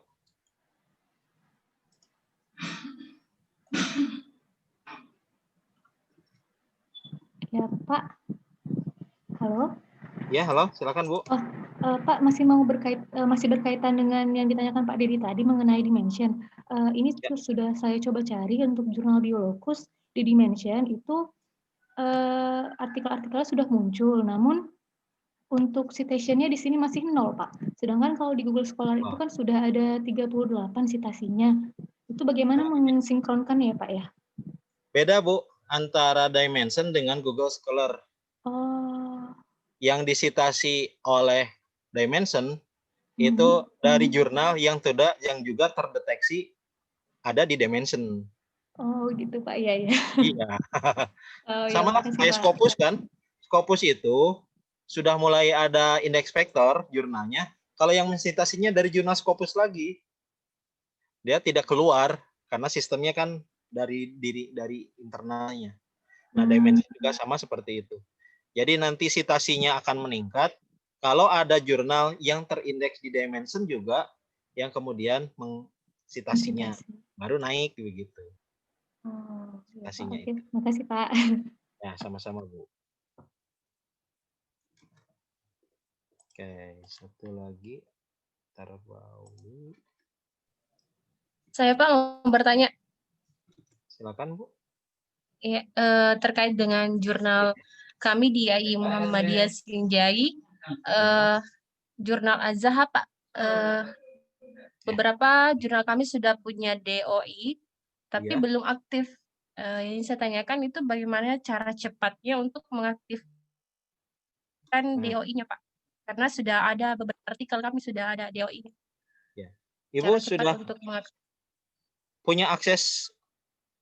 Ya Pak. Halo? Ya, halo, silakan Bu. Pak masih masih berkaitan dengan yang ditanyakan Pak Dedi tadi mengenai dimension. Ini sudah saya coba cari untuk jurnal Biologus di dimension itu artikel-artikelnya sudah muncul, namun untuk citationnya di sini masih 0 Pak. Sedangkan kalau di Google Scholar itu kan sudah ada 38 citasinya. Itu bagaimana mensinkronkan ya Pak ya? Beda Bu antara dimension dengan Google Scholar. Yang disitasi oleh dimension itu dari jurnal yang juga terdeteksi ada di dimension. Oh gitu Pak, iya. Iya. Sama kayak Scopus kan. Scopus itu sudah mulai ada index vektor jurnalnya. Kalau yang mensitasinya dari jurnal Scopus lagi, dia tidak keluar karena sistemnya kan dari internalnya. Nah, dimension juga sama seperti itu. Jadi nanti citasinya akan meningkat kalau ada jurnal yang terindeks di dimension juga yang kemudian mencitasinya baru naik begitu. Citasinya itu. Makasih Pak. Ya, sama-sama Bu. Oke, satu lagi. Saya Pak mau bertanya. Silakan Bu. Ya, terkait dengan jurnal kami di YAI Muhammadiyah Sinjai, jurnal Az-Zahab Pak. Beberapa jurnal kami sudah punya DOI, tapi belum aktif. Yang saya tanyakan itu bagaimana cara cepatnya untuk mengaktifkan DOI-nya Pak? Karena sudah ada beberapa artikel kami sudah ada DOI-nya. Ya. Ibu sudah punya akses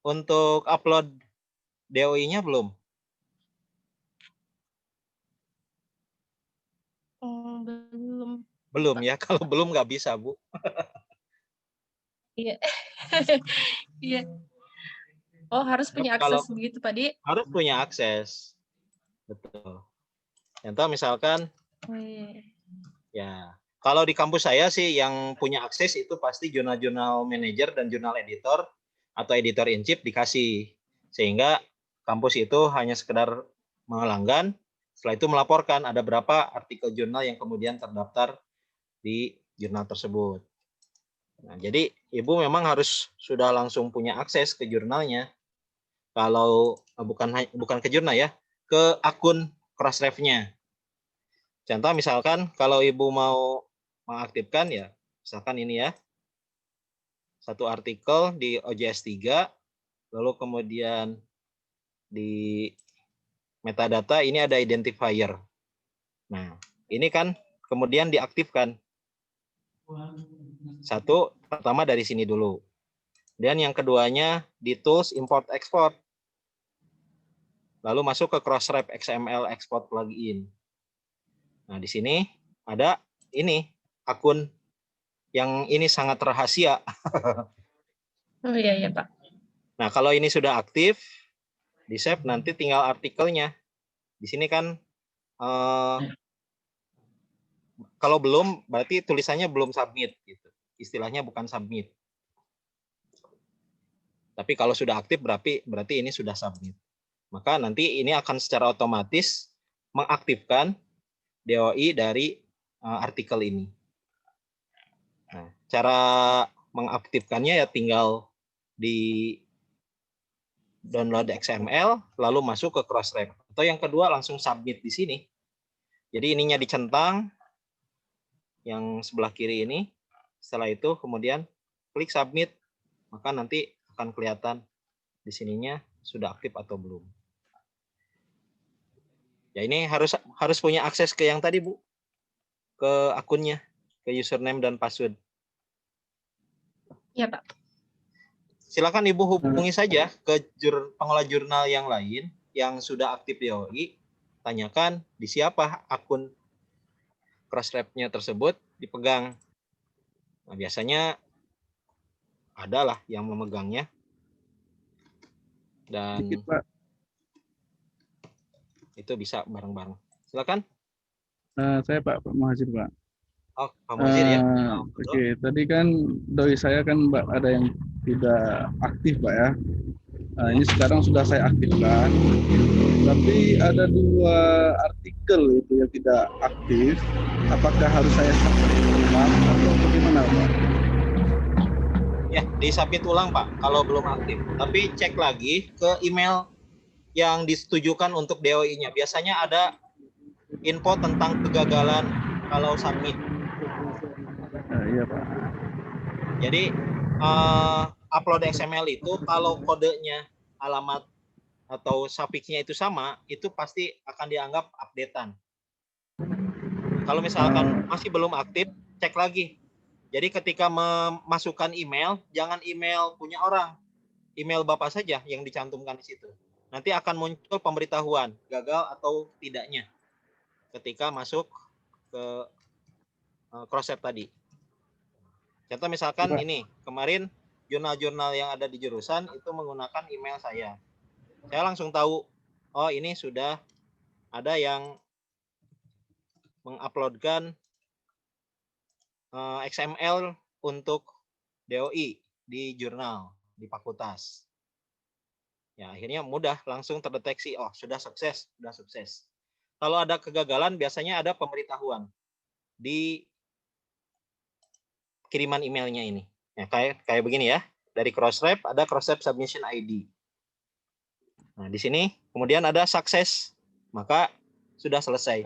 untuk upload DOI-nya belum? Belum. Belum ya, kalau belum nggak bisa Bu. Iya. Iya. Oh, harus punya akses begitu Pak Di? Harus punya akses. Betul. Contoh misalkan, ya kalau di kampus saya sih yang punya akses itu pasti jurnal-jurnal manager dan jurnal editor atau editor in chief dikasih. Sehingga kampus itu hanya sekedar melanggan, setelah itu melaporkan ada berapa artikel jurnal yang kemudian terdaftar di jurnal tersebut. Nah, jadi Ibu memang harus sudah langsung punya akses ke jurnalnya. Kalau bukan ke jurnal ya, ke akun Crossref-nya. Contoh misalkan kalau Ibu mau mengaktifkan ya, misalkan ini ya. Satu artikel di OJS 3, lalu kemudian di metadata ini ada identifier. Nah, ini kan kemudian diaktifkan. Satu, pertama dari sini dulu. Dan yang keduanya di tools import export. Lalu masuk ke Crossref XML export plugin. Nah, di sini ada ini akun Yang ini sangat rahasia. Oh iya ya Pak. Nah, kalau ini sudah aktif, di save nanti tinggal artikelnya. Di sini kan kalau belum berarti tulisannya belum submit gitu. Istilahnya bukan submit. Tapi kalau sudah aktif berarti ini sudah submit. Maka nanti ini akan secara otomatis mengaktifkan DOI dari artikel ini. Nah, cara mengaktifkannya ya tinggal di download XML lalu masuk ke Crossref. Atau yang kedua langsung submit di sini. Jadi ininya dicentang yang sebelah kiri ini. Setelah itu kemudian klik submit, maka nanti akan kelihatan di sininya sudah aktif atau belum. Ya ini harus punya akses ke yang tadi Bu, ke akunnya, ke username dan password. Iya Pak. Silakan Ibu hubungi saja ke pengelola jurnal yang lain yang sudah aktif DOI, tanyakan di siapa akun Crossref-nya tersebut dipegang. Nah, biasanya adalah yang memegangnya. Dan itu bisa bareng-bareng. Silakan. Saya Pak Muhajir, Pak. Oh, Pak Muhajir ya. Oke, tadi kan doi saya kan Mbak ada yang tidak aktif, Pak ya. Ini sekarang sudah saya aktifkan, tapi ada 2 artikel itu yang tidak aktif. Apakah harus saya submit ulang atau bagaimana, Pak? Ya, disubmit ulang Pak kalau belum aktif. Tapi cek lagi ke email yang disetujukan untuk DOI-nya. Biasanya ada info tentang kegagalan kalau submit. Iya Pak. Jadi upload XML itu kalau kodenya, alamat atau suffix-nya itu sama, itu pasti akan dianggap updatean. Kalau misalkan masih belum aktif, cek lagi. Jadi ketika memasukkan email, jangan email punya orang. Email Bapak saja yang dicantumkan di situ. Nanti akan muncul pemberitahuan gagal atau tidaknya ketika masuk ke Crossref tadi. Contoh misalkan ini, kemarin jurnal-jurnal yang ada di jurusan itu menggunakan email saya. Saya langsung tahu, oh ini sudah ada yang menguploadkan XML untuk DOI di jurnal, di fakultas. Ya, akhirnya mudah langsung terdeteksi, oh sudah sukses, sudah sukses. Kalau ada kegagalan, biasanya ada pemberitahuan di kiriman emailnya ini. Ya, kayak begini ya. Dari Crossref ada Crossref Submission ID. Nah, di sini kemudian ada success. Maka sudah selesai.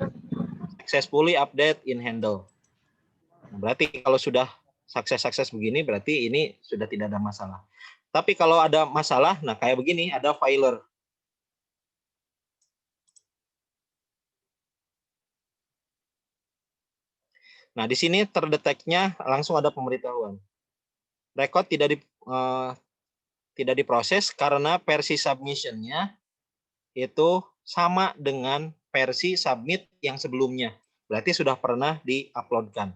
Successfully update in handle. Nah, berarti kalau sudah sukses begini berarti ini sudah tidak ada masalah. Tapi kalau ada masalah, nah kayak begini ada filer. Nah, di sini terdeteknya langsung ada pemberitahuan. Record tidak diproses karena versi submission-nya itu sama dengan versi submit yang sebelumnya. Berarti sudah pernah di-uploadkan.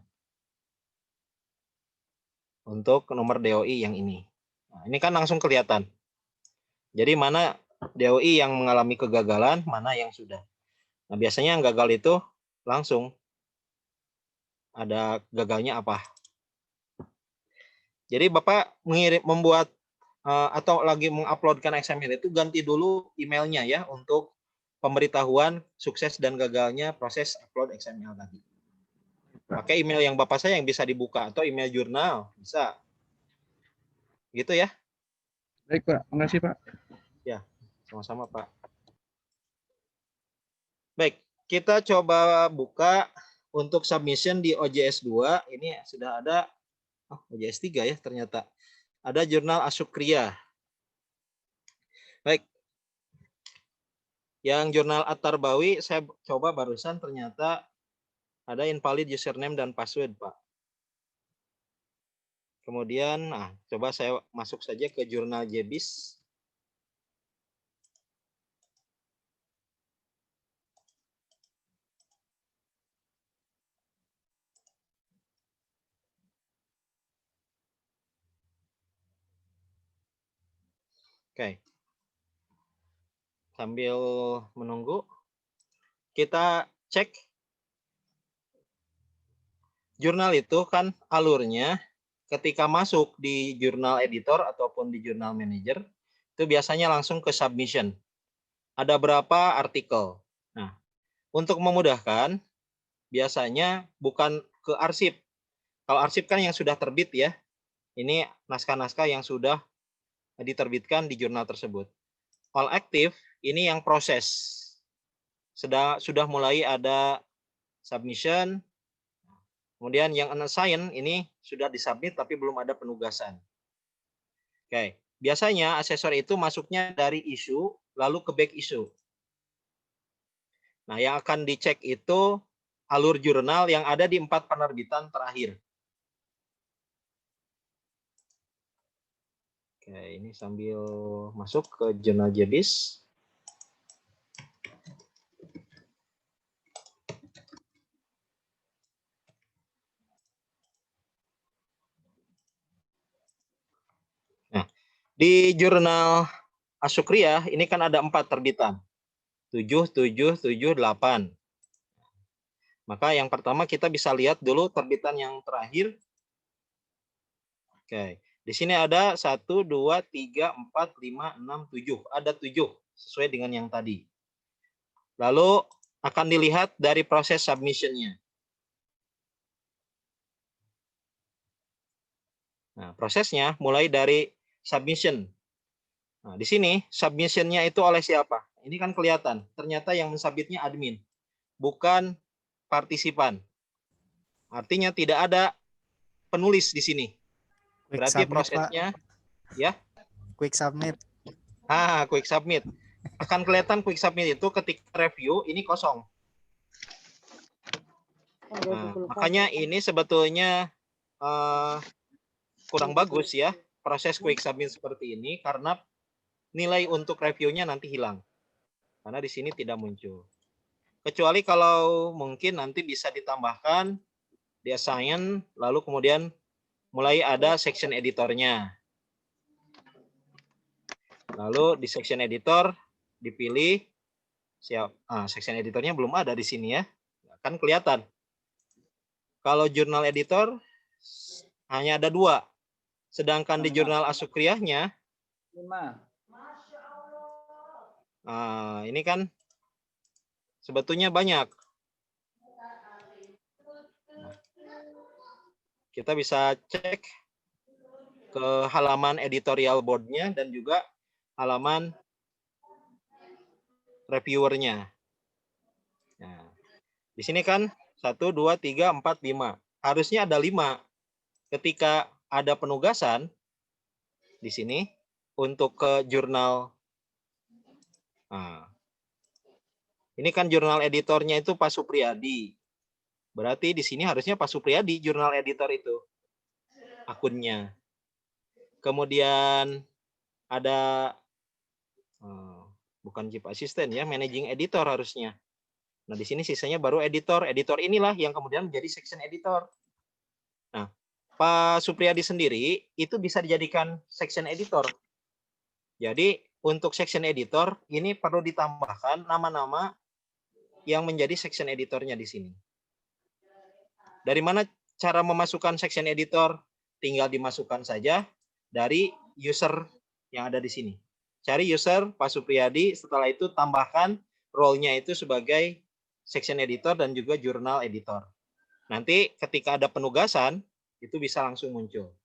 Untuk nomor DOI yang ini. Nah, ini kan langsung kelihatan. Jadi mana DOI yang mengalami kegagalan, mana yang sudah. Nah, biasanya yang gagal itu langsung ada gagalnya apa. Jadi Bapak membuat atau lagi menguploadkan XML itu ganti dulu emailnya ya untuk pemberitahuan sukses dan gagalnya proses upload XML tadi. Pakai email yang Bapak saya yang bisa dibuka atau email jurnal bisa. Gitu ya. Baik Pak, makasih Pak. Ya, sama-sama Pak. Baik, kita coba buka untuk submission di OJS 2. Ini sudah ada OJS 3 ya ternyata. Ada jurnal Asukriya. Baik. Yang jurnal At-Tarbawi saya coba barusan ternyata ada invalid username dan password, Pak. Kemudian, coba saya masuk saja ke jurnal JBIS. Oke. Sambil menunggu, kita cek jurnal itu kan alurnya ketika masuk di jurnal editor ataupun di jurnal manager itu biasanya langsung ke submission. Ada berapa artikel. Nah, untuk memudahkan biasanya bukan ke arsip. Kalau arsip kan yang sudah terbit ya. Ini naskah-naskah yang sudah diterbitkan di jurnal tersebut. All active ini yang proses. Sudah mulai ada submission. Kemudian yang unassigned ini sudah disubmit tapi belum ada penugasan. Oke, biasanya asesor itu masuknya dari issue lalu ke back issue. Nah, yang akan dicek itu alur jurnal yang ada di 4 penerbitan terakhir. Oke, ini sambil masuk ke jurnal JBIS. Nah, di jurnal Asukriah ini kan ada 4 terbitan. 7, 7, 7, 8. Maka yang pertama kita bisa lihat dulu terbitan yang terakhir. Oke, di sini ada 1, 2, 3, 4, 5, 6, 7. Ada 7 sesuai dengan yang tadi. Lalu akan dilihat dari proses submission-nya. Nah, prosesnya mulai dari submission. Nah, di sini submission-nya itu oleh siapa? Ini kan kelihatan. Ternyata yang mensubmitnya admin, bukan partisipan. Artinya tidak ada penulis di sini. Berarti prosesnya, Pak. Ya? Quick submit. Quick submit. Akan kelihatan quick submit itu ketika review ini kosong. Nah, makanya ini sebetulnya kurang bagus ya proses quick submit seperti ini karena nilai untuk reviewnya nanti hilang. Karena di sini tidak muncul. Kecuali kalau mungkin nanti bisa ditambahkan di assign lalu kemudian mulai ada section editornya. Lalu di section editor dipilih section editornya belum ada di sini ya. Kan kelihatan. Kalau jurnal editor hanya ada 2. Sedangkan di jurnal Asukriahnya 5. Ini kan sebetulnya banyak. Kita bisa cek ke halaman editorial board-nya dan juga halaman reviewer-nya. Nah, di sini kan 1, 2, 3, 4, 5. Harusnya ada 5. Ketika ada penugasan di sini untuk ke jurnal. Nah, ini kan jurnal editornya itu Pak Supriyadi. Berarti di sini harusnya Pak Supriyadi jurnal editor itu akunnya. Kemudian ada bukan chief assistant ya, managing editor harusnya. Nah, di sini sisanya baru editor. Editor inilah yang kemudian menjadi section editor. Nah, Pak Supriyadi sendiri itu bisa dijadikan section editor. Jadi, untuk section editor ini perlu ditambahkan nama-nama yang menjadi section editornya di sini. Dari mana cara memasukkan section editor? Tinggal dimasukkan saja dari user yang ada di sini. Cari user Pak Supriyadi, setelah itu tambahkan role-nya itu sebagai section editor dan juga jurnal editor. Nanti ketika ada penugasan, itu bisa langsung muncul.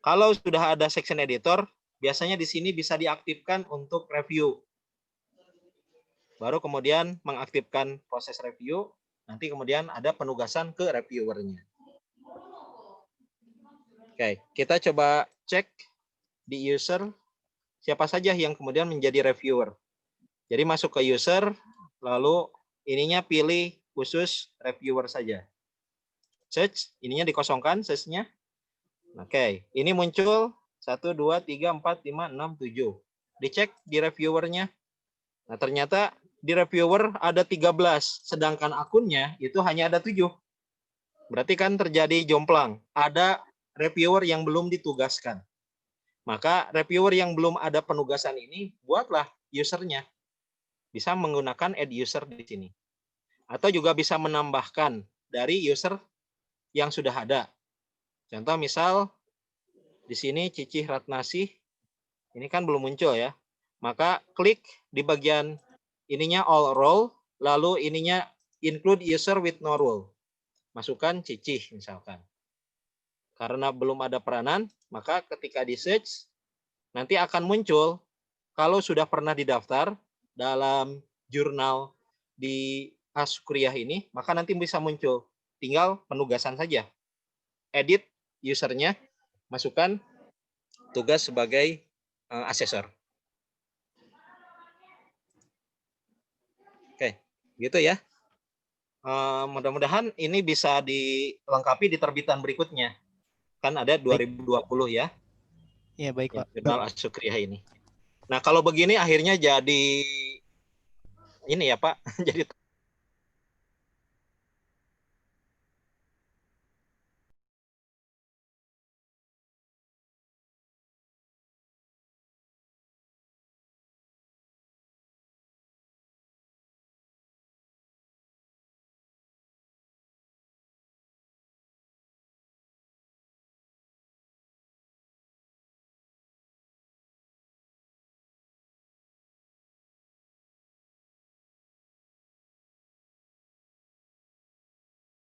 Kalau sudah ada section editor, biasanya di sini bisa diaktifkan untuk review. Baru kemudian mengaktifkan proses review, nanti kemudian ada penugasan ke reviewernya. Oke, kita coba cek di user siapa saja yang kemudian menjadi reviewer. Jadi masuk ke user, lalu ininya pilih khusus reviewer saja. Search, ininya dikosongkan search-nya. Oke, ini muncul 1, 2, 3, 4, 5, 6, 7. Dicek di reviewernya. Nah, ternyata di reviewer ada 13, sedangkan akunnya itu hanya ada 7. Berarti kan terjadi jomplang. Ada reviewer yang belum ditugaskan. Maka reviewer yang belum ada penugasan ini, buatlah usernya. Bisa menggunakan add user di sini. Atau juga bisa menambahkan dari user yang sudah ada. Contoh misal, di sini Cicih Ratnasih, ini kan belum muncul ya. Maka klik di bagian ininya all role, lalu ininya include user with no role. Masukkan Cicih misalkan. Karena belum ada peranan, maka ketika di search, nanti akan muncul kalau sudah pernah didaftar dalam jurnal di Asyukriah ini, maka nanti bisa muncul. Tinggal penugasan saja. Edit usernya, masukkan tugas sebagai asesor. Oke, gitu ya. Mudah-mudahan ini bisa dilengkapi di terbitan berikutnya. Kan ada 2020 ya. Iya, baik, Pak. Jurnal Asyukriah ini. Nah, kalau begini akhirnya jadi ini ya, Pak. Jadi